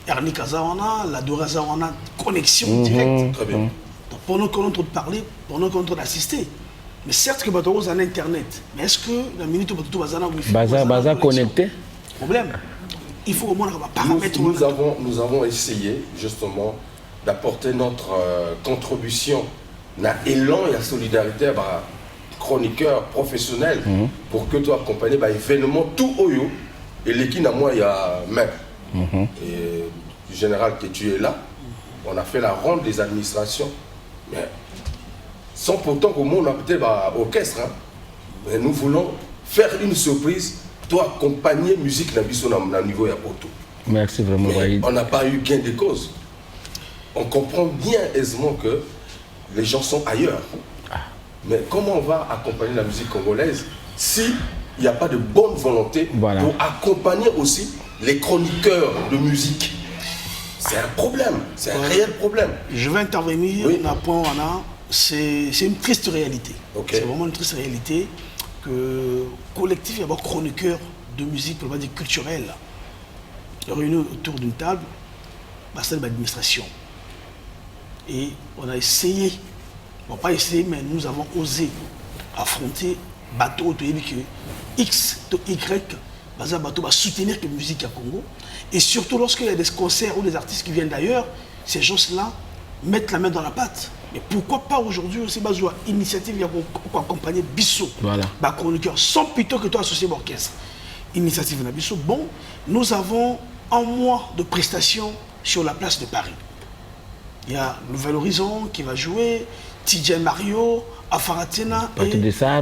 Ernik Azawana, la Dora Azawana, connexion directe. Très bien. Donc pendant qu'on est en train de parler, pendant qu'on est en train d'assister. Mais certes que Bateau a Internet, mais est-ce que la minute Bateau a Wi-Fi Baza connecté? Problème. Il faut au moins paramètres. Nous avons essayé justement d'apporter notre contribution à l'élan et à la solidarité à chroniqueurs professionnels pour que tu accompagnes l'événement tout Oyo et l'équipe à moi il y a même. Et du général que tu es là, on a fait la ronde des administrations, mais sans pourtant qu'au monde on a peut-être orchestre, mais nous voulons faire une surprise. Toi, accompagner musique dans le niveau de Poto. Merci vraiment. Mais on n'a pas eu gain de cause. On comprend bien aisément que les gens sont ailleurs. Mais comment on va accompagner la musique congolaise s'il n'y a pas de bonne volonté pour accompagner aussi les chroniqueurs de musique? C'est un problème, c'est un réel problème. Je vais intervenir, c'est une triste réalité. C'est vraiment une triste réalité que collectif, il y a d'abord chroniqueurs de musique, on va dire culturelle, réunis autour d'une table, c'est l'administration. Et on a essayé, on n'a pas essayé, mais nous avons osé affronter bateau que X to Y, bateau va soutenir la musique à Congo. Et surtout lorsqu'il y a des concerts ou des artistes qui viennent d'ailleurs, ces gens-là mettent la main dans la pâte. Mais pourquoi pas aujourd'hui aussi besoin initiative pour accompagner Bissot, chroniqueur, sans plutôt que toi associé l'orchestre. Initiative de Bissot. Bon, nous avons un mois de prestations sur la place de Paris. Il y a Nouvel Horizon qui va jouer, TJ Mario, Afaratena, et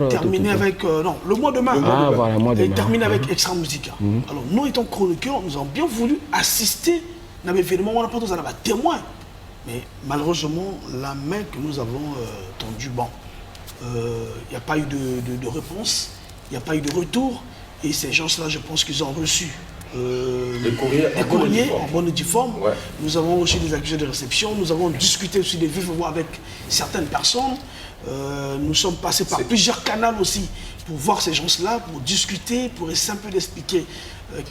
terminer avec... non, le mois de mars. Et terminer avec Extra Musica. Alors, nous étant chroniqueurs, nous avons bien voulu assister à l'événement, on n'a pas tous un témoin. Mais malheureusement, la main que nous avons tendue, bon, il n'y a pas eu de réponse, il n'y a pas eu de retour. Et ces gens-là, je pense qu'ils ont reçu des courriers en bonne et due forme. Nous avons reçu des accusés de réception, nous avons discuté aussi des vives voix avec certaines personnes. Nous sommes passés par plusieurs canaux aussi pour voir ces gens-là, pour discuter, pour essayer un peu d'expliquer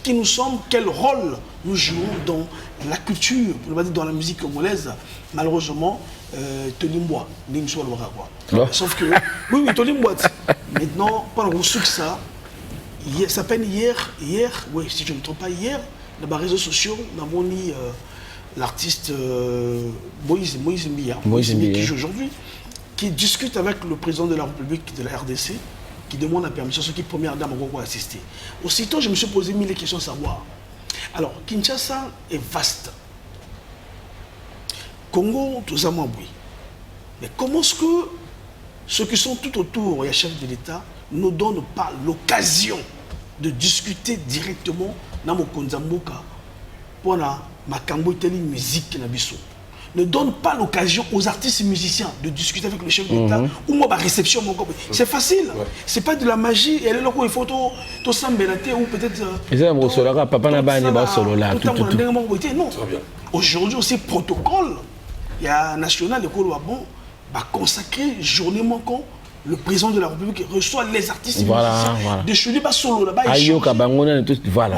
qui nous sommes, quel rôle nous jouons dans la culture, dans la musique congolaise. Malheureusement, Tolimboa, sauf que, oui, Tolimboa. Maintenant, pendant qu'on suit ça, ça peine hier, oui, si je ne me trompe pas, hier, dans les réseaux sociaux, nous avons mis l'artiste Moïse Mbia, qui joue aujourd'hui, qui discute avec le président de la République de la RDC, qui demande la permission, ce qui est première dame à assister. Aussitôt, je me suis posé 1000 questions à savoir. Alors, Kinshasa est vaste. Congo, tout ça, oui. Mais comment est-ce que ceux qui sont tout autour, les chefs de l'État, ne donnent pas l'occasion de discuter directement dans mon Konzamboka pour la musique na biso. Ne donne pas l'occasion aux artistes et musiciens de discuter avec le chef de l'État ou moi ma réception. C'est facile, c'est pas de la magie. Et là, il faut tout s'embêter ou peut-être. Non. Aujourd'hui aussi protocole, il y a un national école va consacrer journée quand le président de la République reçoit les artistes et musiciens de Chouli solo là-bas.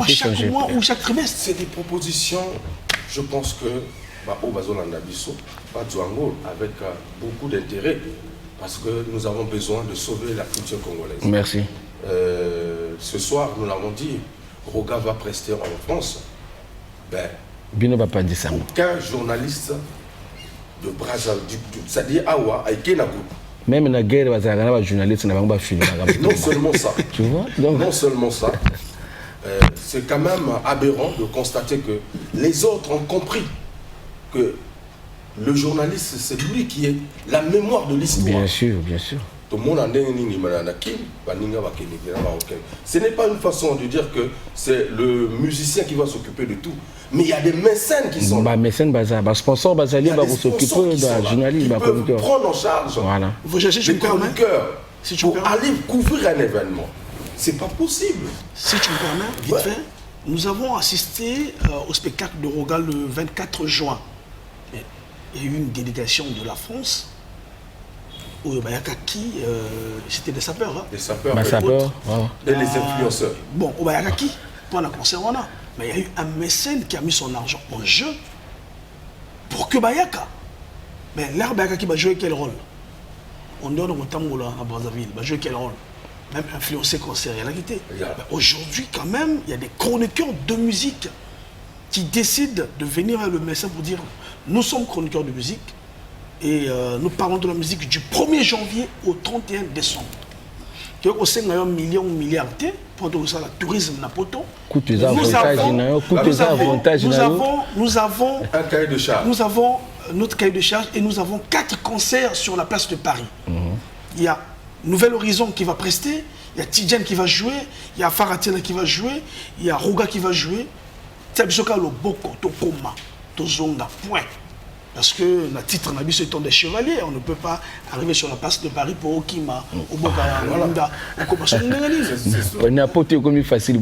Chaque mois ou chaque trimestre. C'est des propositions, je pense que avec beaucoup d'intérêt parce que nous avons besoin de sauver la culture congolaise. Merci. Ce soir, nous l'avons dit, Roga va prester en France. Aucun journaliste de Brazzaville, c'est-à-dire Awa, même la guerre, les journalistes n'ont pas filmé. Non seulement ça. Tu vois? Non seulement ça. C'est quand même aberrant de constater que les autres ont compris que le journaliste, c'est lui qui est la mémoire de l'histoire. Bien sûr, bien sûr. Ce n'est pas une façon de dire que c'est le musicien qui va s'occuper de tout. Mais il y a des mécènes qui sont là. Mécènes, sponsors, vont s'occuper de la journaliste. Ils peuvent prendre en charge les chroniqueurs pour aller couvrir un événement. C'est pas possible. Si tu me permets, vite fait, nous avons assisté au spectacle de Roga le 24 juin. Il y a eu une délégation de la France. Obayakaki, c'était des sapeurs. Des sapeurs, et les influenceurs. Bon, Obayakaki, pendant le concert, on a. Mais il y a eu un mécène qui a mis son argent en jeu pour que Bayaka. Mais là, Bayakaki va jouer quel rôle? On donne au Tamboula à Brazzaville, va jouer quel rôle? Même influencer concert, il y a la quitté. Aujourd'hui, quand même, il y a des chroniqueurs de musique qui décident de venir à le médecin pour dire nous sommes chroniqueurs de musique et nous parlons de la musique du 1er janvier au 31 décembre. Tu vois, on a 1 million de milliards pendant que ça, le tourisme n'a pas tout. Nous avons un cahier de charge. Nous avons notre cahier de charge et nous avons 4 concerts sur la place de Paris. Il y a Nouvel Horizon qui va prester, il y a Tidjane qui va jouer, il y a Faratina qui va jouer, il y a Roga qui va jouer. Tabsoka le Boko, Tokoma, Tozonga, point. Parce que le titre n'a étant des chevaliers, on ne peut pas arriver sur la place de Paris pour Okima, au Boka, au Komasa. On n'a pas été comme facile.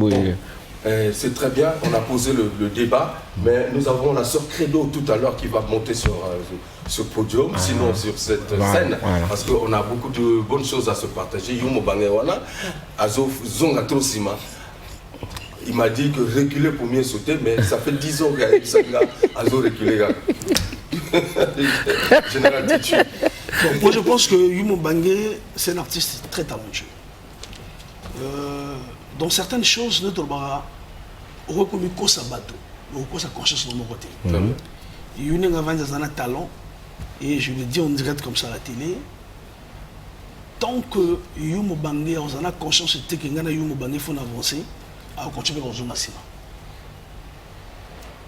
C'est très bien, on a posé le débat, mais nous avons la sœur Credo tout à l'heure qui va monter sur ce podium, sinon sur cette scène, parce qu'on a beaucoup de bonnes choses à se partager. Yumo Bangewana, Azo Zonga Trosima, il m'a dit que reculer pour mieux sauter, mais ça fait 10 ans qu'il a Azo reculé. Général Tétu. Bon, moi je pense que Yumo Bangé, c'est un artiste très talentueux. Dans certaines choses, notre bara, on reconnaît que ça bateau, on reconnaît sa conscience de mon côté. Il y a un talent, et je le dis en direct comme ça à la télé. Tant que Yumo Bangé, on a conscience que Yumo Bangé faut avancer, on continue à zone maximum.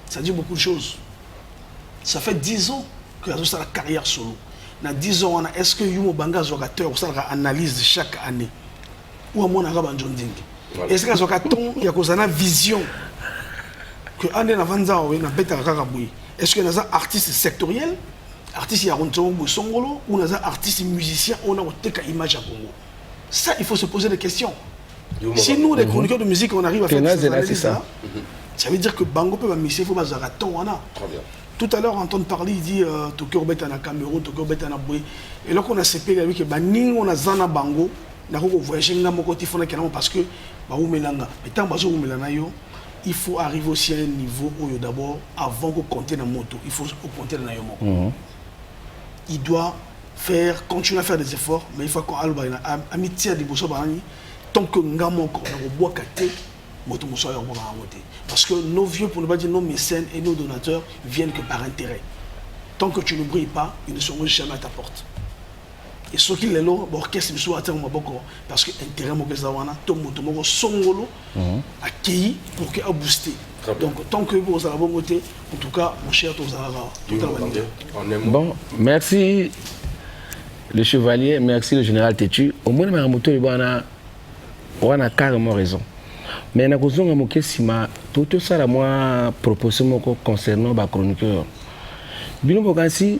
Ça dit beaucoup de choses. Ça fait 10 ans que la sa carrière solo. Dans 10 ans, est-ce que Yumo Bangé est orateur, ça analyse chaque année? Ou à mon arabe en John Ding? Est-ce que il y a une vision que Andé Navanza na beta kakaboui? Est-ce que nous avons artiste sectoriel, artiste yaronto songolo, ou nous avons artiste musicien, on a une image à Congo? Ça, il faut se poser des questions. Si nous, les chroniqueurs de musique, on arrive à faire ça, ça veut dire que Bango peut misser, il faut pas ton. Tout à l'heure, on entend parler, il dit Tokyo Beta na Cameroun, Tokyo Beta na Boui. Et là, on a CP avec Baning, on a Zana Bango. Parce que il faut arriver aussi à un niveau où d'abord, avant de compter dans la moto, il faut compter dans la moto. Il doit continuer à faire des efforts, mais il faut qu'on ait amitié de Bosso Barani, tant que nous avons bois caté, parce que nos vieux, pour ne pas dire nos mécènes et nos donateurs, viennent que par intérêt. Tant que tu ne brilles pas, ils ne seront jamais à ta porte. Et ce qui est là, l'orchestre est sur parce que l'intérêt de l'orchestre, songolo accueilli pour qu'il a boosté. Donc, tant que vous avez la bonne côté, en tout cas, mon cher, bon, merci le chevalier, merci le général Tétu. Au moins, on a carrément raison. Mais tout ça, moi, proposition concernant les chroniqueurs. Bino Bokansi,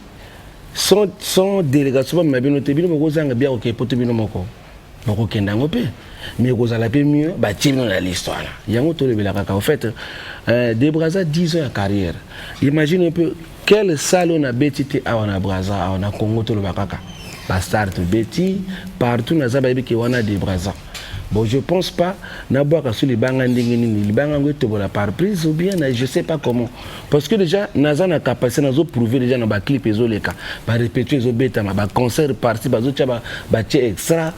sans délégation, mais bien noté, bien bien ok pour tout bien moko. Moko kendango pe, mais vous allez mieux, bah tiens dans l'histoire. Yango to le belaka. En fait, des Brazza 10 ans de carrière. Imagine un peu quel salon a bétité à wana Brazza, à wana Congo to le bakaka. Bastard béti partout na zabaïbi qui wana des Brazza. Bon, je pense pas n'avoir sur les bangs les bangs par prise ou bien je sais pas comment, parce que déjà Nazan a capacité de prouver déjà dans les clips les cas, répéter les bêta, concert parti, extra,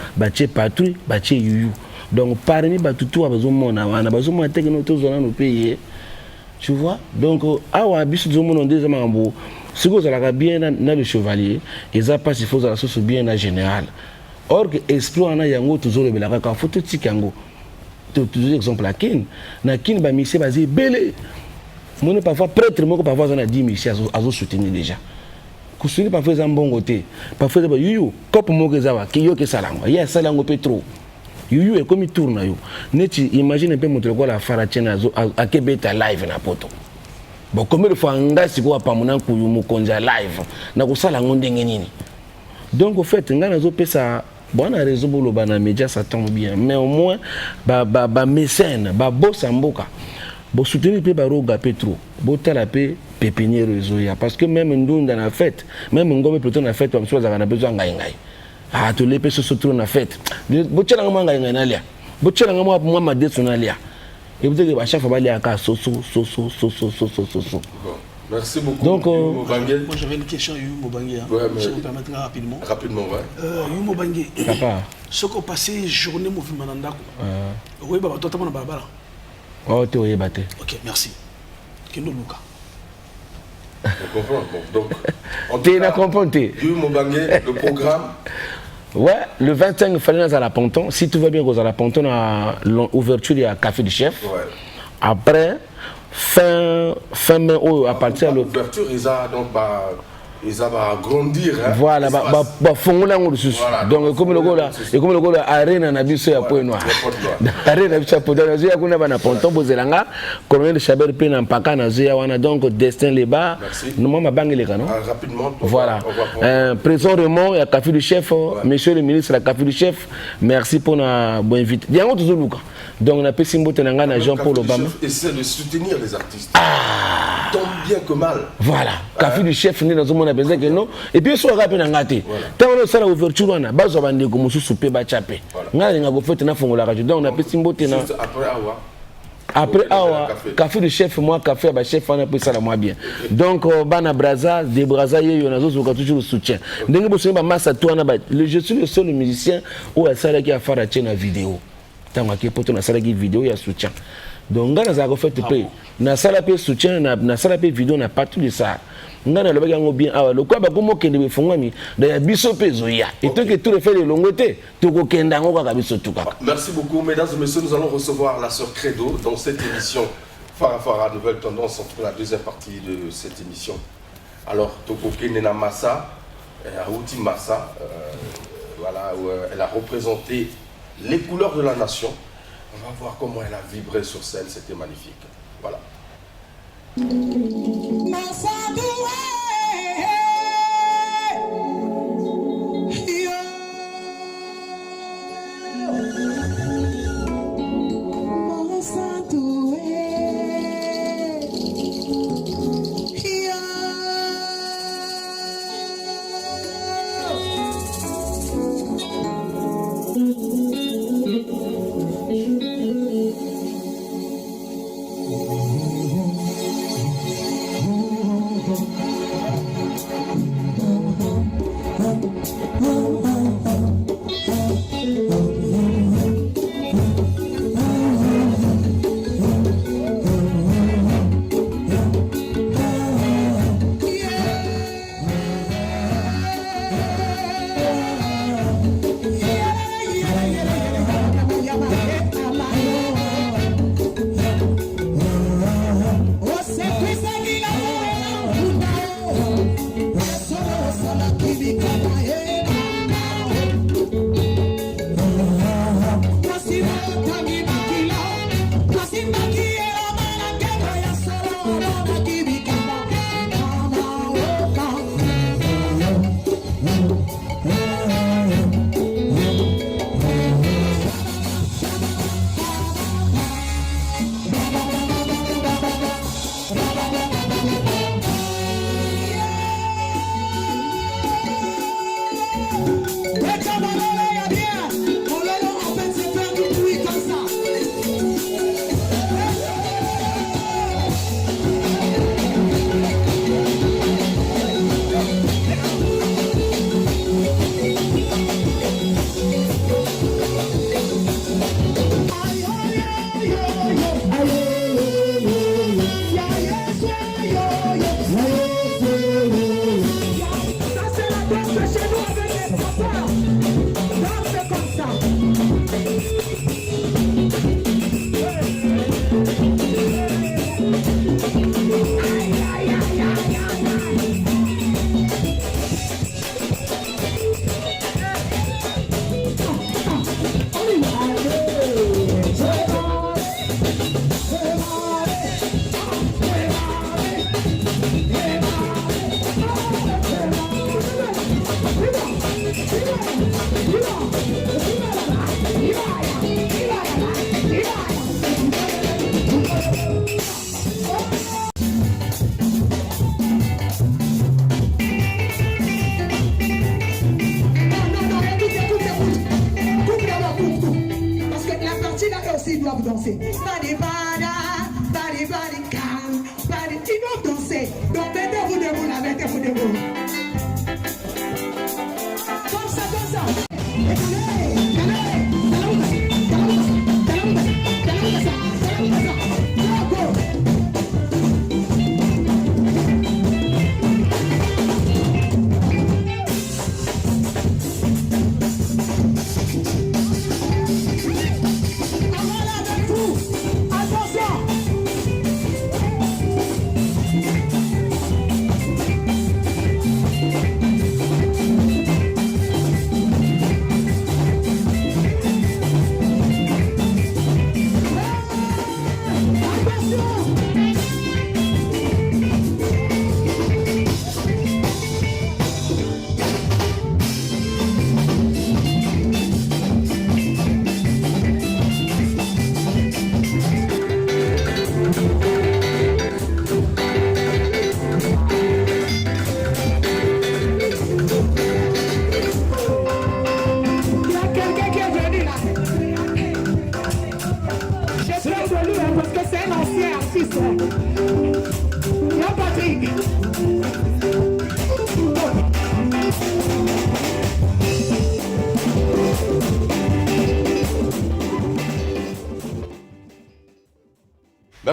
patrouille, yuyu. Donc parmi tout à besoin mon on a besoin de technologie dans nos pays, tu vois. Donc à Wabisu du monde deuxième ambo, si vous allez bien dans le chevalier, et ça passe il faut la sauce bien en général. Or que exploit na yango toujours le belaka ka photo tikango toujours exemple la kin na kin ba mission basé belé mon parfois prêtre moko parfois on a dit mission azo soutenir déjà ku soutenir parfois za mbongo te parfois ba yuyu cop moko za wa ki yo ke salango ya salango petro yuyu e comme tourne yo neti imagine un peu montre quoi la farachena azo akebeta live na poto bon comme le fois ngasi ko pa mona ku yumu konja live na ko salango ndenge nini. Donc au fait ngana zo pesa bon a réseau bolo bana média ça tombe bien, mais au moins ba mécène ba boss mboka bo soutenir pe ba roga petro bo tala pe pépinière réseau ya, parce que même ndunda na fête même ngombe plutôt na fête on a besoin ngai ah to les pe so trop na fête bo tela ngama ngai na lia bo tela ngama moi ma desu na lia et vous dites que chaque fois lia ka so. Merci beaucoup. Donc, moi j'avais une question à Yumo Bangé. Si vous me permettez rapidement. Rapidement, ouais. Yumo Bangé. Papa. Ce qu'on passé journée au film Mananda. Oui, bah toi t'as pas balabala. Oh, tu es battu. Ok, merci. Kendo Luka. On comprend. Donc, tu as compris. Yumo Bangé, le programme. Ouais, le 25 il fallait à la Ponton. Si tout va bien, à la Ponton, à l'ouverture il y a Café du Chef. Ouais. Après. Fin mai à partir de l'ouverture, ils ont donc Et ça va grandir. Hein, voilà, fongola ngolo susu. Donc comme le gola, et comme le gola arena na biso ya point noir. Arena biso ya point noir. Zoya kuna bana ponton bozelanga, colonel de Chabert pe na mpaka na zoya wana donc destin les bas. Nous mama bangele kana. Rapidement. Voilà. Président Raymond ya café du chef, monsieur le ministre la café du chef. Merci pour na bon invité. Diango tuzuluka. Donc na pesi mbote na ngana Jean-Paul Obama. Essaie de soutenir les artistes. Tant bien que mal. Voilà. Café du chef ni dans on a besoin que non et puis soit rapide ngati tant on sala ouverture wana bazo bande ko mususu pe ba chape ngali ngabo fete na fongola radio donc on a pesi mbote na après awa café du chef moi café ba chef on a pris ça la moi bien donc bana braza de braza yeyo na zo toujours le soutien ndenge boso ba massa to na ba je suis le seul musicien où a sala qui a faire la vidéo tant que poto na sala qui vidéo ya soutien donc ngana za ko fete pe na sala pe soutien na sala pe vidéo na partout de ça ngana le bagango bien awa le quoi ba ko mokende be fongami da ya biso pezo ya et tout que tout le fait le longoté to ko kenda ngo ka biso tuka. Merci beaucoup mesdames et messieurs, nous allons recevoir la sœur Credo dans cette émission Farafara nouvelle tendance entre la deuxième partie de cette émission. Alors Toko Kenena Massa Aouti Massa voilà où elle a représenté les couleurs de la nation. On va voir comment elle a vibré sur scène, c'était magnifique. Voilà. Attention.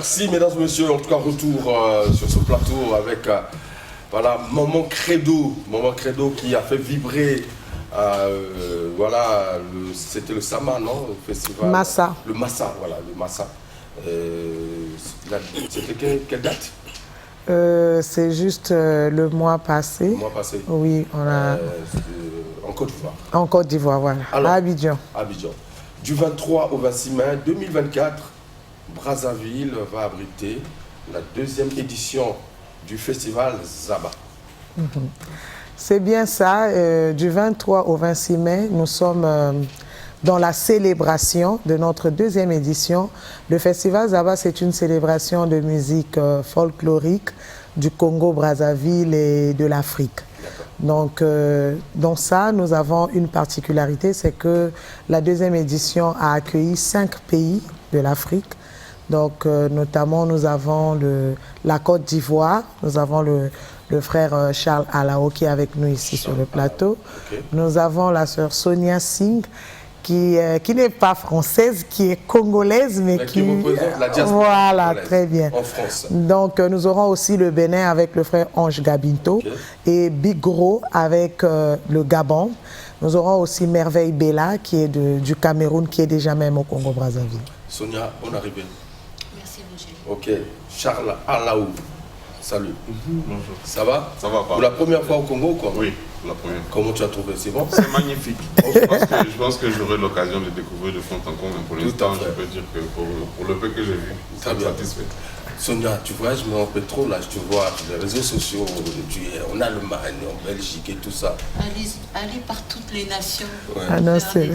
Merci mesdames et messieurs, en tout cas retour sur ce plateau avec voilà, Maman Credo qui a fait vibrer voilà, c'était le Sama, non? Le festival Massa. Le Massa, voilà, le Massa. C'était quelle date? C'est juste le mois passé. Le mois passé. Oui, on a... en Côte d'Ivoire. En Côte d'Ivoire, voilà. Alors, à Abidjan. Abidjan. Du 23 au 26 mai 2024, Brazzaville va abriter la 2e édition du festival Zaba. C'est bien ça. Du 23 au 26 mai, nous sommes dans la célébration de notre 2e édition. Le festival Zaba, c'est une célébration de musique folklorique du Congo-Brazzaville et de l'Afrique. Donc, dans ça, nous avons une particularité, c'est que la 2e édition a accueilli 5 pays de l'Afrique. Donc, notamment, nous avons la Côte d'Ivoire, nous avons le frère Charles Alao qui est avec nous ici sur le plateau. Okay. Nous avons la sœur Sonia Singh qui n'est pas française, qui est congolaise, mais qui représente la diaspora. Voilà, très bien. En France. Donc, nous aurons aussi le Bénin avec le frère Ange Gabinto et Big Gros avec le Gabon. Nous aurons aussi Merveille Bella qui est du Cameroun, qui est déjà même au Congo-Brazzaville. Sonia, bonne arrivée. Merci, Roger. Ok. Charles Alaou. Salut. Bonjour. Ça va? Ça va pas. Pour la première fois au Congo, quoi? Oui, pour la première fois. Comment tu as trouvé? C'est bon? C'est magnifique. Je pense que j'aurai l'occasion de découvrir de fond en comble, mais pour l'instant, je peux dire que pour le peu que j'ai vu, ça me satisfait. Sonia, tu vois, je me rappelle trop, là, je te vois sur les réseaux sociaux, on a le Mali en Belgique et tout ça. Allez par toutes les nations. Ouais. Ah non, c'est...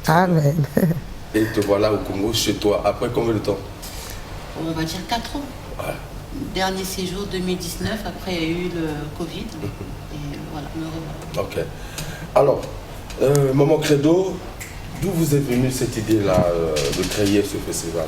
Amen. Et te voilà au Congo, chez toi, après combien de temps? On va dire 4 ans. Ouais. Dernier séjour 2019, après il y a eu le Covid. Et voilà, me revoilà. Ok. Alors, Maman Credo, d'où vous est venue cette idée-là de créer ce festival?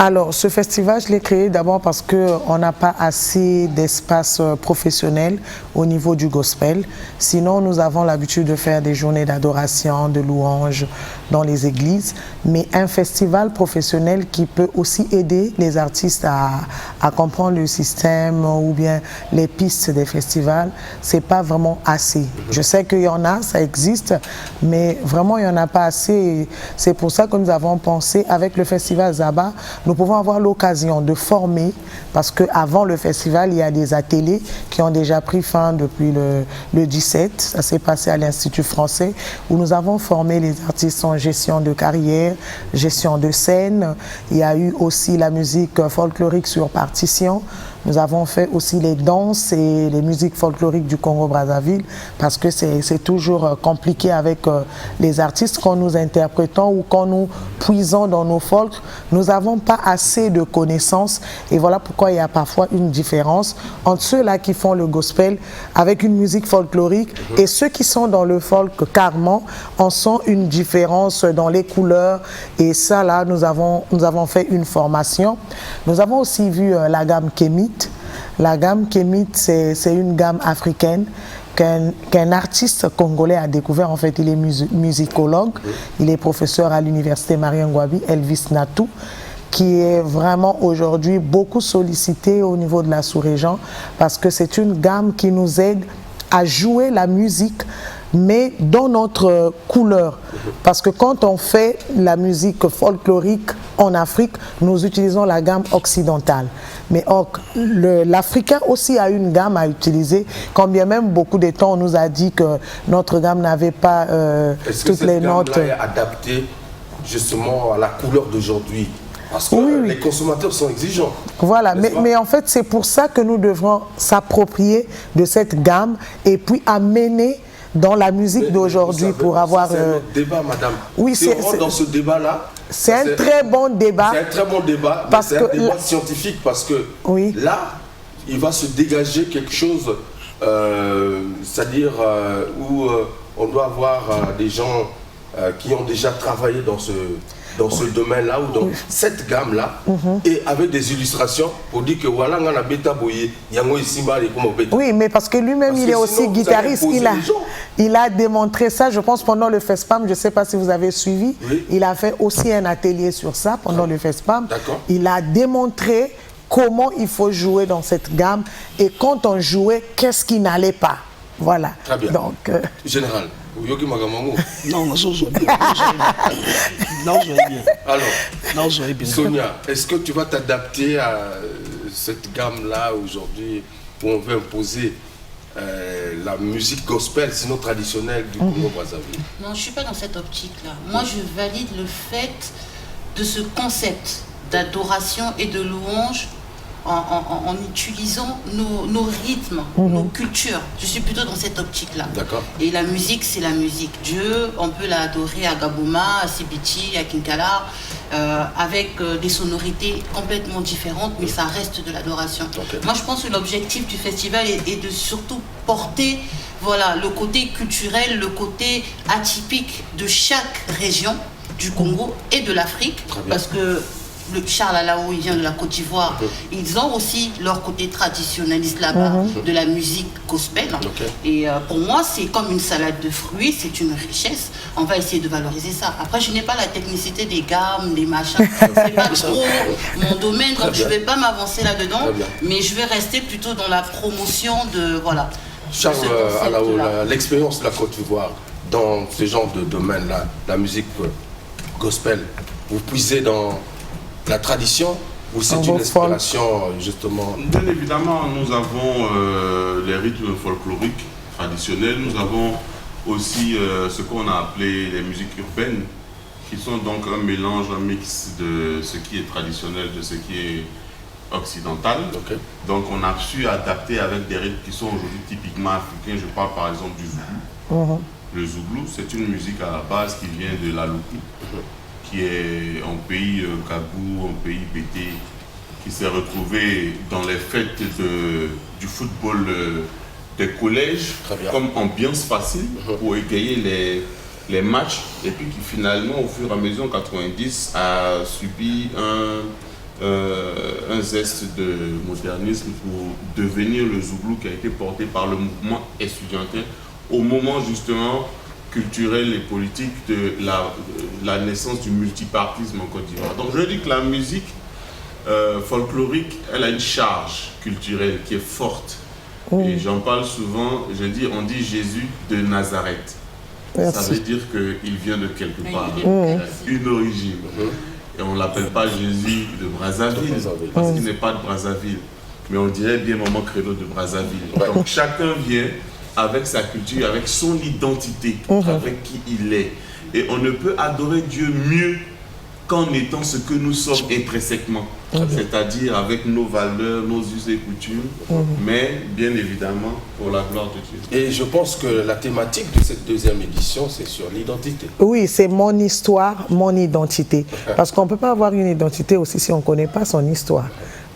Alors, ce festival, je l'ai créé d'abord parce qu'on n'a pas assez d'espace professionnel au niveau du gospel. Sinon, nous avons l'habitude de faire des journées d'adoration, de louanges dans les églises. Mais un festival professionnel qui peut aussi aider les artistes à comprendre le système ou bien les pistes des festivals, c'est pas vraiment assez. Je sais qu'il y en a, ça existe, mais vraiment, il n'y en a pas assez. C'est pour ça que nous avons pensé, avec le festival Zaba, nous pouvons avoir l'occasion de former, parce qu'avant le festival, il y a des ateliers qui ont déjà pris fin depuis le 17. Ça s'est passé à l'Institut français, où nous avons formé les artistes en gestion de carrière, gestion de scène. Il y a eu aussi la musique folklorique sur partition. Nous avons fait aussi les danses et les musiques folkloriques du Congo-Brazzaville, parce que c'est toujours compliqué avec les artistes quand nous interprétons ou quand nous puisons dans nos folks. Nous n'avons pas assez de connaissances, et voilà pourquoi il y a parfois une différence entre ceux-là qui font le gospel avec une musique folklorique et ceux qui sont dans le folk carrément en sont une différence dans les couleurs. Et ça là, nous avons fait une formation. Nous avons aussi vu la gamme Kémite. La gamme Kémite, c'est une gamme africaine qu'un artiste congolais a découvert. En fait, il est musicologue, il est professeur à l'université Mariangouabi, Elvis Natou, qui est vraiment aujourd'hui beaucoup sollicité au niveau de la sous-région, parce que c'est une gamme qui nous aide à jouer la musique, mais dans notre couleur. Parce que quand on fait la musique folklorique en Afrique, nous utilisons la gamme occidentale. Mais l'Africain aussi a une gamme à utiliser, quand bien même beaucoup de temps on nous a dit que notre gamme n'avait pas toutes les notes. Est-ce que cette gamme-là est adaptée justement à la couleur d'aujourd'hui? Parce que les consommateurs sont exigeants. Voilà, mais en fait c'est pour ça que nous devrons s'approprier de cette gamme et puis amener dans la musique d'aujourd'hui pour avoir... C'est un autre débat, madame. Oui, si on rentre dans ce débat-là... C'est un très bon débat. C'est un très bon débat, mais c'est un débat scientifique, parce que là, il va se dégager quelque chose, c'est-à-dire où on doit avoir des gens qui ont déjà travaillé dans ce dans ce domaine-là ou dans cette gamme-là, et avec des illustrations pour dire que voilà, on a bêta boyé, yango isimba et comment bêta. Oui, mais parce que lui-même, il est aussi guitariste. Il a démontré ça, je pense, pendant le FESPAM. Je ne sais pas si vous avez suivi. Oui. Il a fait aussi un atelier sur ça pendant le FESPAM. Il a démontré comment il faut jouer dans cette gamme et quand on jouait, qu'est-ce qui n'allait pas. Voilà. Très bien. Donc, Général, Yogi Magamango. Non, non, je bien. Non, je bien. Alors, non, je bien. Sonia, est-ce que tu vas t'adapter à cette gamme-là aujourd'hui où on veut imposer la musique gospel, sinon traditionnelle du Congo-Brazzaville? Non, je ne suis pas dans cette optique-là. Moi, je valide le fait de ce concept d'adoration et de louange en utilisant nos rythmes, nos cultures. Je suis plutôt dans cette optique-là. D'accord. Et la musique, c'est la musique. Dieu, on peut l'adorer à Gabouma, à Sibiti, à Kinkala, avec des sonorités complètement différentes, mais ça reste de l'adoration. Okay. Moi, je pense que l'objectif du festival est de surtout porter le côté culturel, le côté atypique de chaque région du Congo et de l'Afrique, parce que le Charles Alaou, il vient de la Côte d'Ivoire. Ils ont aussi leur côté traditionnaliste là-bas, de la musique gospel. Et pour moi, c'est comme une salade de fruits, c'est une richesse. On va essayer de valoriser ça. Après, je n'ai pas la technicité des gammes, des machins. C'est pas trop mon domaine, donc je ne vais pas m'avancer là-dedans. Mais je vais rester plutôt dans la promotion de... Voilà. Charles Alaou, l'expérience de la Côte d'Ivoire dans ce genre de domaine-là, la musique gospel, vous puisez dans la tradition ou c'est une inspiration justement? Bien évidemment, nous avons les rythmes folkloriques traditionnels, nous avons aussi ce qu'on a appelé les musiques urbaines, qui sont donc un mélange, un mix de ce qui est traditionnel, de ce qui est occidental. Donc on a su adapter avec des rythmes qui sont aujourd'hui typiquement africains. Je parle par exemple du Zouglou. Le Zouglou, c'est une musique à la base qui vient de la Loukou, qui est un pays Kagou, un pays Bété, qui s'est retrouvé dans les fêtes du football des collèges comme ambiance facile pour égayer les matchs, et puis qui finalement au fur et à mesure en 90 a subi un zeste de modernisme pour devenir le Zouglou qui a été porté par le mouvement estudiantin au moment justement culturel et politique de la naissance du multipartisme en Côte d'Ivoire. Donc je dis que la musique folklorique, elle a une charge culturelle qui est forte. Et j'en parle souvent, on dit Jésus de Nazareth. Ça veut dire qu'il vient de quelque part, une origine. Et on ne l'appelle pas Jésus de Brazzaville, parce qu'il n'est pas de Brazzaville. Mais on dirait bien Maman Credo de Brazzaville. Donc chacun vient avec sa culture, avec son identité, avec qui il est. Et on ne peut adorer Dieu mieux qu'en étant ce que nous sommes intrinsèquement, c'est-à-dire avec nos valeurs, nos us et coutumes, mais bien évidemment pour la gloire de Dieu. Et je pense que la thématique de cette deuxième édition, c'est sur l'identité. Oui, c'est mon histoire, mon identité. Parce qu'on ne peut pas avoir une identité aussi si on ne connaît pas son histoire.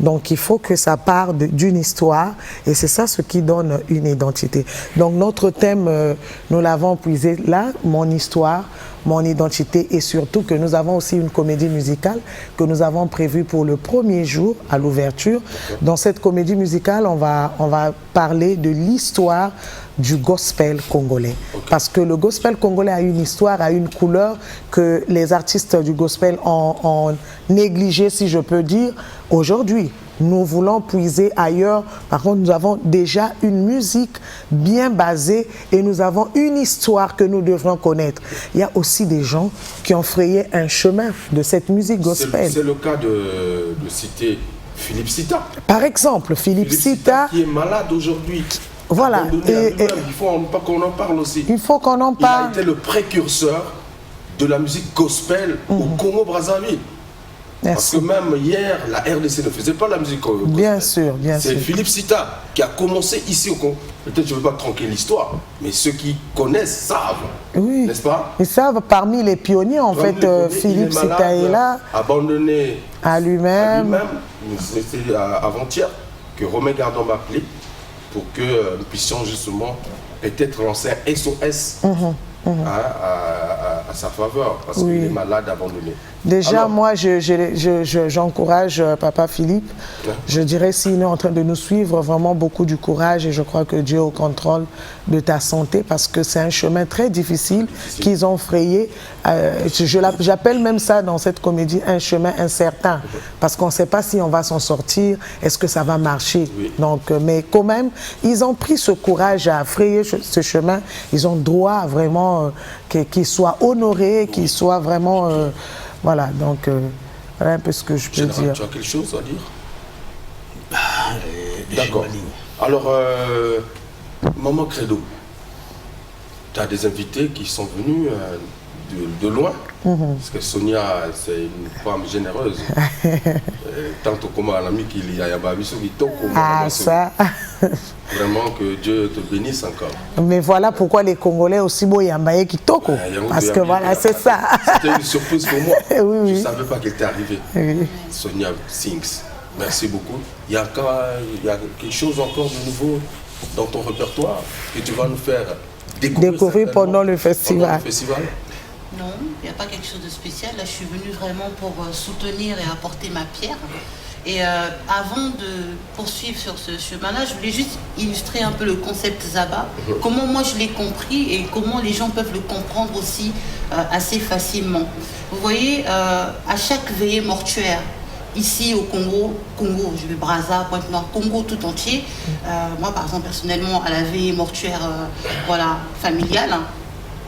Donc il faut que ça parte d'une histoire et c'est ça ce qui donne une identité. Donc notre thème, nous l'avons puisé là, mon histoire, mon identité, et surtout que nous avons aussi une comédie musicale que nous avons prévue pour le premier jour à l'ouverture. Dans cette comédie musicale, on va parler de l'histoire du gospel congolais. Parce que le gospel congolais a une histoire, a une couleur que les artistes du gospel ont négligé, si je peux dire. Aujourd'hui, nous voulons puiser ailleurs. Par contre, nous avons déjà une musique bien basée et nous avons une histoire que nous devrons connaître. Il y a aussi des gens qui ont frayé un chemin de cette musique gospel. C'est le cas de citer Philippe Sita. Par exemple, Philippe Sita qui est malade aujourd'hui. Voilà. Il faut qu'on en parle aussi. Il faut qu'on en parle. Il a été le précurseur de la musique gospel au Congo-Brazzaville. Parce que même hier, la RDC ne faisait pas la musique gospel. Bien sûr, bien sûr. C'est Philippe Sita qui a commencé ici au Congo. Peut-être je ne veux pas tronquer l'histoire, mais ceux qui connaissent savent, n'est-ce pas? Ils savent, parmi les pionniers, en fait, Philippe Sita est là. Abandonné à lui-même. C'était avant-hier que Romain Gardon m'a appelé pour que nous puissions justement peut-être lancer un SOS à à sa faveur, parce qu'il est malade, abandonné. Déjà, alors, moi, j'encourage Papa Philippe. Je dirais, s'il est en train de nous suivre, vraiment beaucoup du courage, et je crois que Dieu est au contrôle de ta santé, parce que c'est un chemin très difficile qu'ils ont frayé. J'appelle même ça dans cette comédie un chemin incertain, parce qu'on ne sait pas si on va s'en sortir, est-ce que ça va marcher. Donc, mais quand même, ils ont pris ce courage à frayer ce chemin. Ils ont droit vraiment qu'il soit honoré, qu'il soit vraiment... voilà, donc voilà un peu ce que je peux dire. Tu as quelque chose à dire? D'accord. Alors, Maman Credo, tu as des invités qui sont venus de loin, parce que Sonia, c'est une femme généreuse. Tant comme un ami qu'il y a ça. Vraiment que Dieu te bénisse encore. Mais voilà pourquoi les Congolais aussi beau Yambaye qui toko. Parce que voilà, c'est ça. C'était une surprise pour moi. Oui, oui. Je ne savais pas qu'elle était arrivée. Oui. Sonia Sings, merci beaucoup. Il y a quelque chose encore de nouveau dans ton répertoire que tu vas nous faire découvrir pendant le festival. Non, il n'y a pas quelque chose de spécial. Là, je suis venue vraiment pour soutenir et apporter ma pierre. Et avant de poursuivre sur ce chemin-là, je voulais juste illustrer un peu le concept Zaba, comment moi je l'ai compris et comment les gens peuvent le comprendre aussi assez facilement. Vous voyez, à chaque veillée mortuaire, ici au Congo, je vais Brazza, Pointe-Noire, Congo tout entier, moi par exemple personnellement à la veillée mortuaire familiale,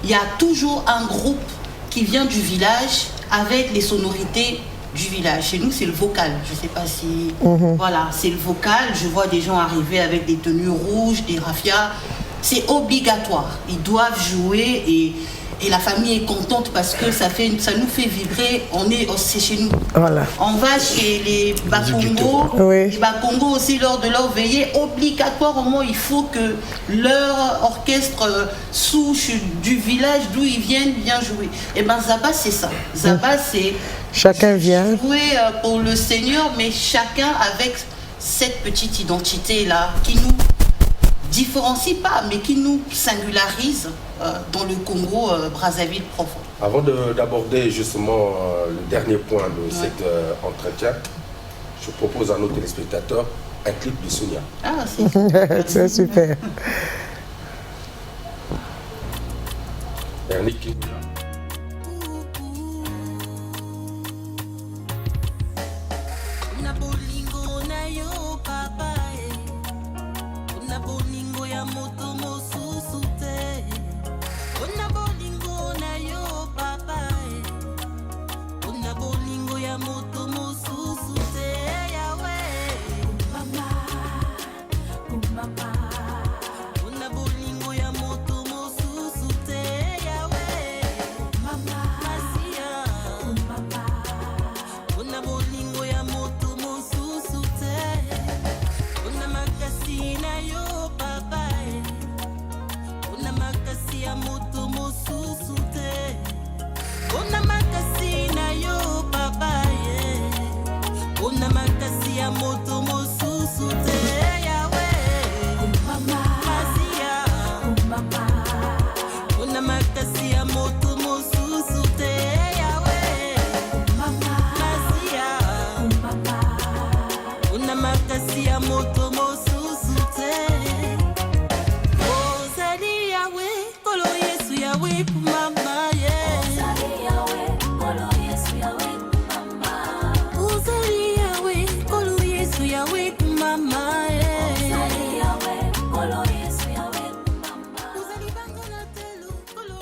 il y a toujours un groupe qui vient du village avec les sonorités du village. Chez nous, c'est le vocal. Je ne sais pas si... Voilà, c'est le vocal. Je vois des gens arriver avec des tenues rouges, des raffias. C'est obligatoire. Ils doivent jouer et la famille est contente parce que ça nous fait vibrer. C'est chez nous. Voilà. On va chez les Bakongo. Oui. Les Bakongo aussi, lors de leur veillée, obligatoirement, il faut que leur orchestre souche du village d'où ils viennent bien jouer. Et bien, Zaba, c'est ça. Zaba, c'est... Chacun vient. Jouer pour le Seigneur, mais chacun avec cette petite identité-là qui nous différencie pas, mais qui nous singularise dans le Congo Brazzaville profond. Avant d'aborder justement le dernier point de cet entretien, je propose à nos téléspectateurs un clip de Sonia. Ah, c'est super. Dernier clip.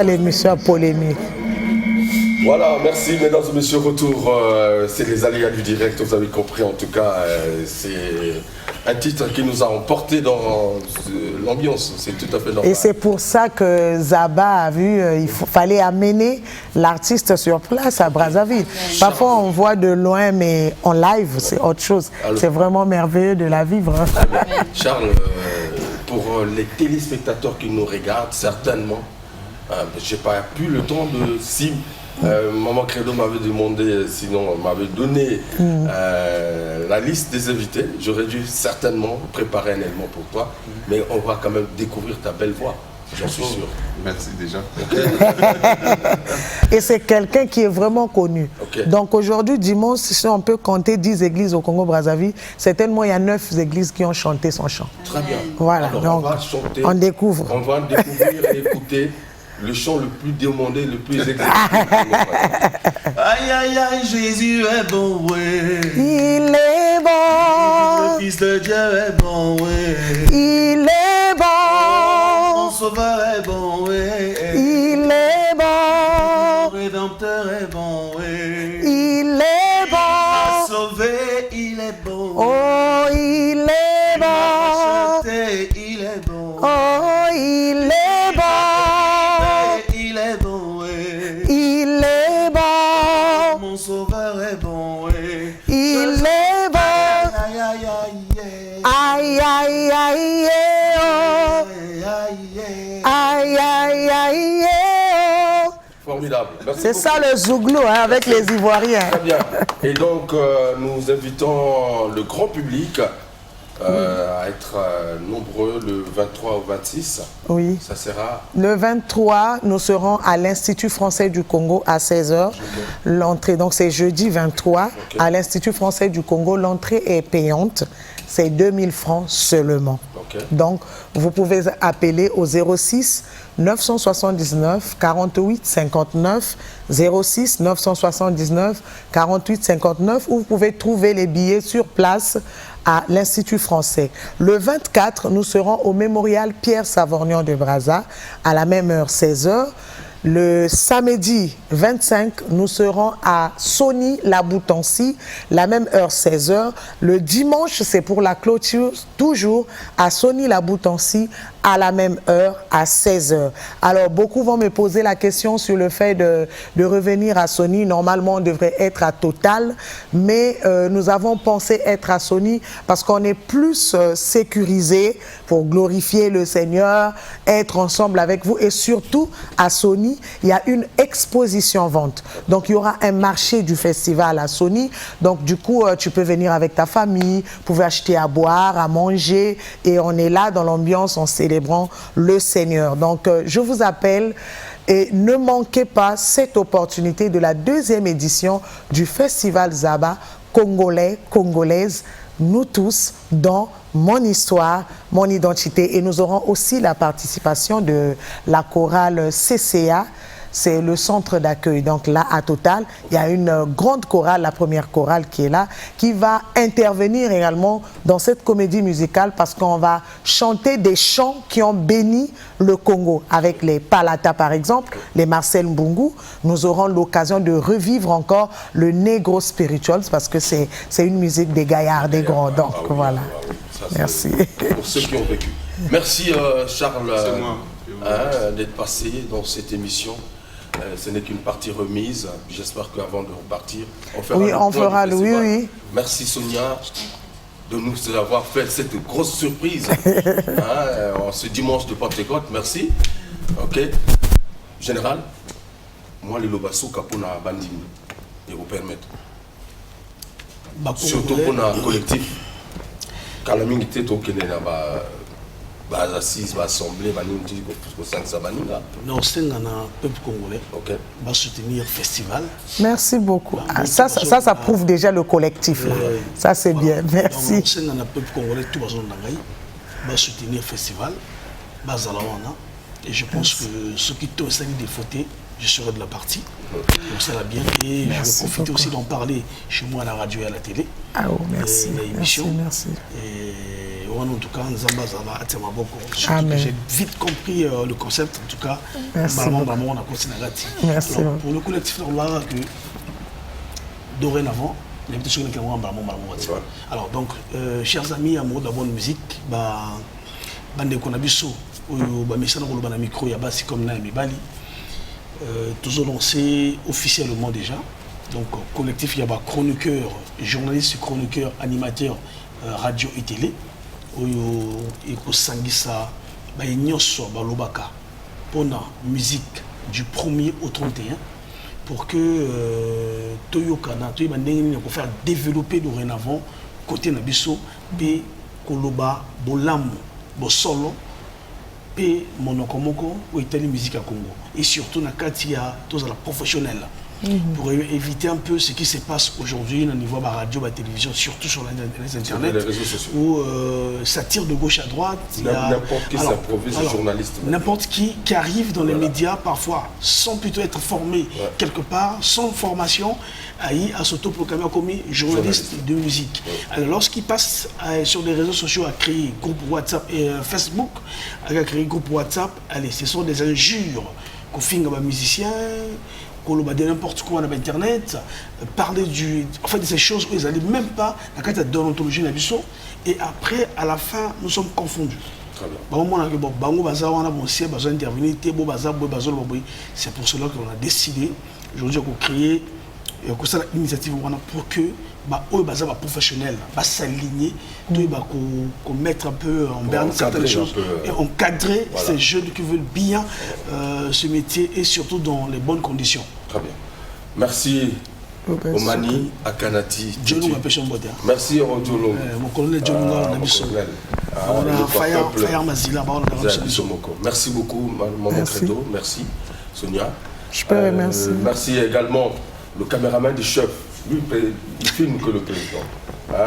L'émission polémique. Voilà, merci mesdames et messieurs, retour, c'est les aléas du direct, vous avez compris en tout cas, c'est un titre qui nous a emporté dans l'ambiance, c'est tout à fait normal. Et c'est pour ça que Zaba a vu, il fallait amener l'artiste sur place à Brazzaville. Parfois on voit de loin, mais en live c'est autre chose, c'est vraiment merveilleux de la vivre. Charles, pour les téléspectateurs qui nous regardent, certainement, j'ai pas eu le temps de... Si Maman Credo m'avait demandé, sinon m'avait donné la liste des invités, j'aurais dû certainement préparer un élément pour toi, mais on va quand même découvrir ta belle voix. J'en suis sûr. Merci déjà. Et c'est quelqu'un qui est vraiment connu. Donc aujourd'hui, dimanche, si on peut compter 10 églises au Congo-Brazzaville, certainement il y a 9 églises qui ont chanté son chant. Très bien. Voilà, alors, donc on va chanter. on découvre. On va découvrir et écouter le chant le plus demandé, le plus exécuté. Aïe aïe aïe, Jésus est bon, ouais. Il est bon. Le Fils de Dieu est bon, ouais. Il est bon. Mon Sauveur est bon, ouais. Il est bon. Mon Rédempteur est bon, ouais. Il est bon. Il m'a sauvé, il est bon. Oh, il est bon. Il m'a racheté, il est bon. Oh, il est bon. Il est bon, ouais. Il est bon. Mon Sauveur est bon, ouais. Il est bon. Aïe aïe aïe aïe aïe aïe aïe aïe aïe. Formidable. C'est ça le Zouglou hein, avec les Ivoiriens. Très bien. Et donc, nous invitons le grand public à être nombreux le 23 au 26. Oui. Ça sera... Le 23, nous serons à l'Institut français du Congo à 16h. L'entrée, donc c'est jeudi 23, à l'Institut français du Congo. L'entrée est payante. C'est 2000 francs seulement. Donc, vous pouvez appeler au 06 979 48 59 06 979 48 59 ou vous pouvez trouver les billets sur place à l'Institut français. Le 24, nous serons au mémorial Pierre Savorgnan de Brazza à la même heure, 16h. Le samedi 25, nous serons à Sony La Boutancy, la même heure 16h. Le dimanche, c'est pour la clôture, toujours à Sony La Boutancy, à la même heure, à 16h. Alors, beaucoup vont me poser la question sur le fait de revenir à Sony. Normalement, on devrait être à Total, mais nous avons pensé être à Sony parce qu'on est plus sécurisé pour glorifier le Seigneur, être ensemble avec vous et surtout à Sony, il y a une exposition-vente. Donc, il y aura un marché du festival à Sony. Donc, du coup, tu peux venir avec ta famille, vous pouvez acheter à boire, à manger. Et on est là dans l'ambiance en célébrant le Seigneur. Donc, je vous appelle et ne manquez pas cette opportunité de la 2e édition du Festival Zaba Congolais, Congolaises, nous tous, dans mon histoire, mon identité. Et nous aurons aussi la participation de la chorale CCA. C'est le centre d'accueil. Donc là, à Total, il y a une grande chorale, la première chorale qui est là, qui va intervenir également dans cette comédie musicale parce qu'on va chanter des chants qui ont béni le Congo. Avec les Palata, par exemple, les Marcel Mbungu, nous aurons l'occasion de revivre encore le Negro Spirituals parce que c'est une musique des gaillards, des grands. Donc voilà. Merci. Pour ceux qui ont vécu. Merci Charles d'être passé dans cette émission. Ce n'est qu'une partie remise. J'espère qu'avant de repartir, on fera le point. Oui. Merci Sonia de nous avoir fait cette grosse surprise en ce dimanche de Pentecôte. Merci. Ok. Général, moi les lobasso capona bandim et vous permettre. Surtout pour un collectif. Quand la minute était au Kenya, assise, assemblée, non, c'est un peuple congolais va soutenir le festival. Merci beaucoup. Ça prouve déjà le collectif. Ça, c'est bien. Merci. C'est un peuple congolais tout va soutenir le festival. Et je pense que ceux qui t'ont essayé de voter, je serai de la partie. Donc ça va bien. Et je vais profiter aussi d'en parler chez moi à la radio et à la télé. Ah oh, merci. Merci. Et en tout cas, j'ai vite compris le concept. En tout cas, merci. Merci. Alors, pour le collectif, on va que dorénavant, alors donc, chers amis, amoureux de la bonne musique, micro, comme toujours lancé officiellement déjà. Donc, collectif, il y a chroniqueur, journaliste, chroniqueur, animateur, radio et télé. Et pour Sangisa, pour la musique du 1er au 31 pour que Toyokana, pour faire développer dorénavant côté Nabiso, et Koloba, Bolam, Bosolo, et monokomoko ou itali musique à Congo et surtout na katia tous à la professionnelle pour éviter un peu ce qui se passe aujourd'hui au niveau de la radio, de la télévision, surtout sur les internet, les réseaux sociaux. où ça tire de gauche à droite. N'importe qui s'improvise journaliste. N'importe qui arrive dans les médias parfois sans plutôt être formé quelque part, sans formation, à s'autoproclamer comme journaliste de musique. Alors lorsqu'il passe sur les réseaux sociaux à créer groupe WhatsApp et Facebook, à créer groupe WhatsApp, allez, ce sont des injures qu'on finit comme musicien. De n'importe quoi sur internet, parler de ces choses où ils n'allaient même pas dans la déontologie de et après à la fin nous sommes confondus. C'est pour cela qu'on a décidé aujourd'hui de créer une initiative pour que les professionnels s'aligner, mettre un peu en berne certaines choses et encadrer ces jeunes qui veulent bien ce métier et surtout dans les bonnes conditions. Très bien. Merci Omani Akanati. Merci Rodjolo. Mon colonel Djolonga, merci beaucoup Maman Credo, merci Sonia. Je peux remercier. Merci également le caméraman du chef. Lui, il filme que le président.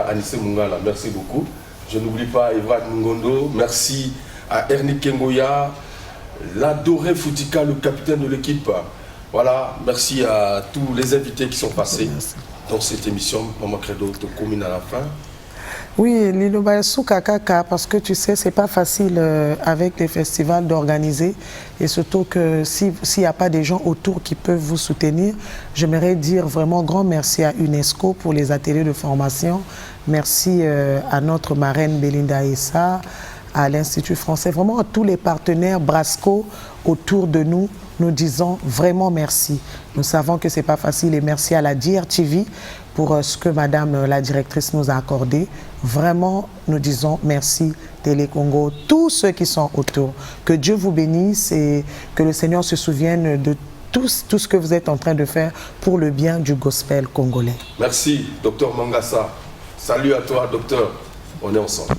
Anissé Mungala, merci beaucoup. Je n'oublie pas Evrad Mungondo. Merci à Ernie Kengoya, l'adoré Foutika, le capitaine de l'équipe. Voilà, merci à tous les invités qui sont passés dans cette émission. Maman Credo te commune à la fin. Oui, Lilo Bayassou Kakaka, parce que tu sais, c'est pas facile avec les festivals d'organiser. Et surtout que s'il n'y a pas des gens autour qui peuvent vous soutenir, j'aimerais dire vraiment grand merci à UNESCO pour les ateliers de formation. Merci à notre marraine Belinda Issa, à l'Institut français, vraiment à tous les partenaires Brasco autour de nous. Nous disons vraiment merci. Nous savons que ce n'est pas facile et merci à la DRTV pour ce que Madame la directrice nous a accordé. Vraiment, nous disons merci Télé Congo, tous ceux qui sont autour. Que Dieu vous bénisse et que le Seigneur se souvienne de tout ce que vous êtes en train de faire pour le bien du gospel congolais. Merci, Docteur Mangassa. Salut à toi, docteur. On est ensemble.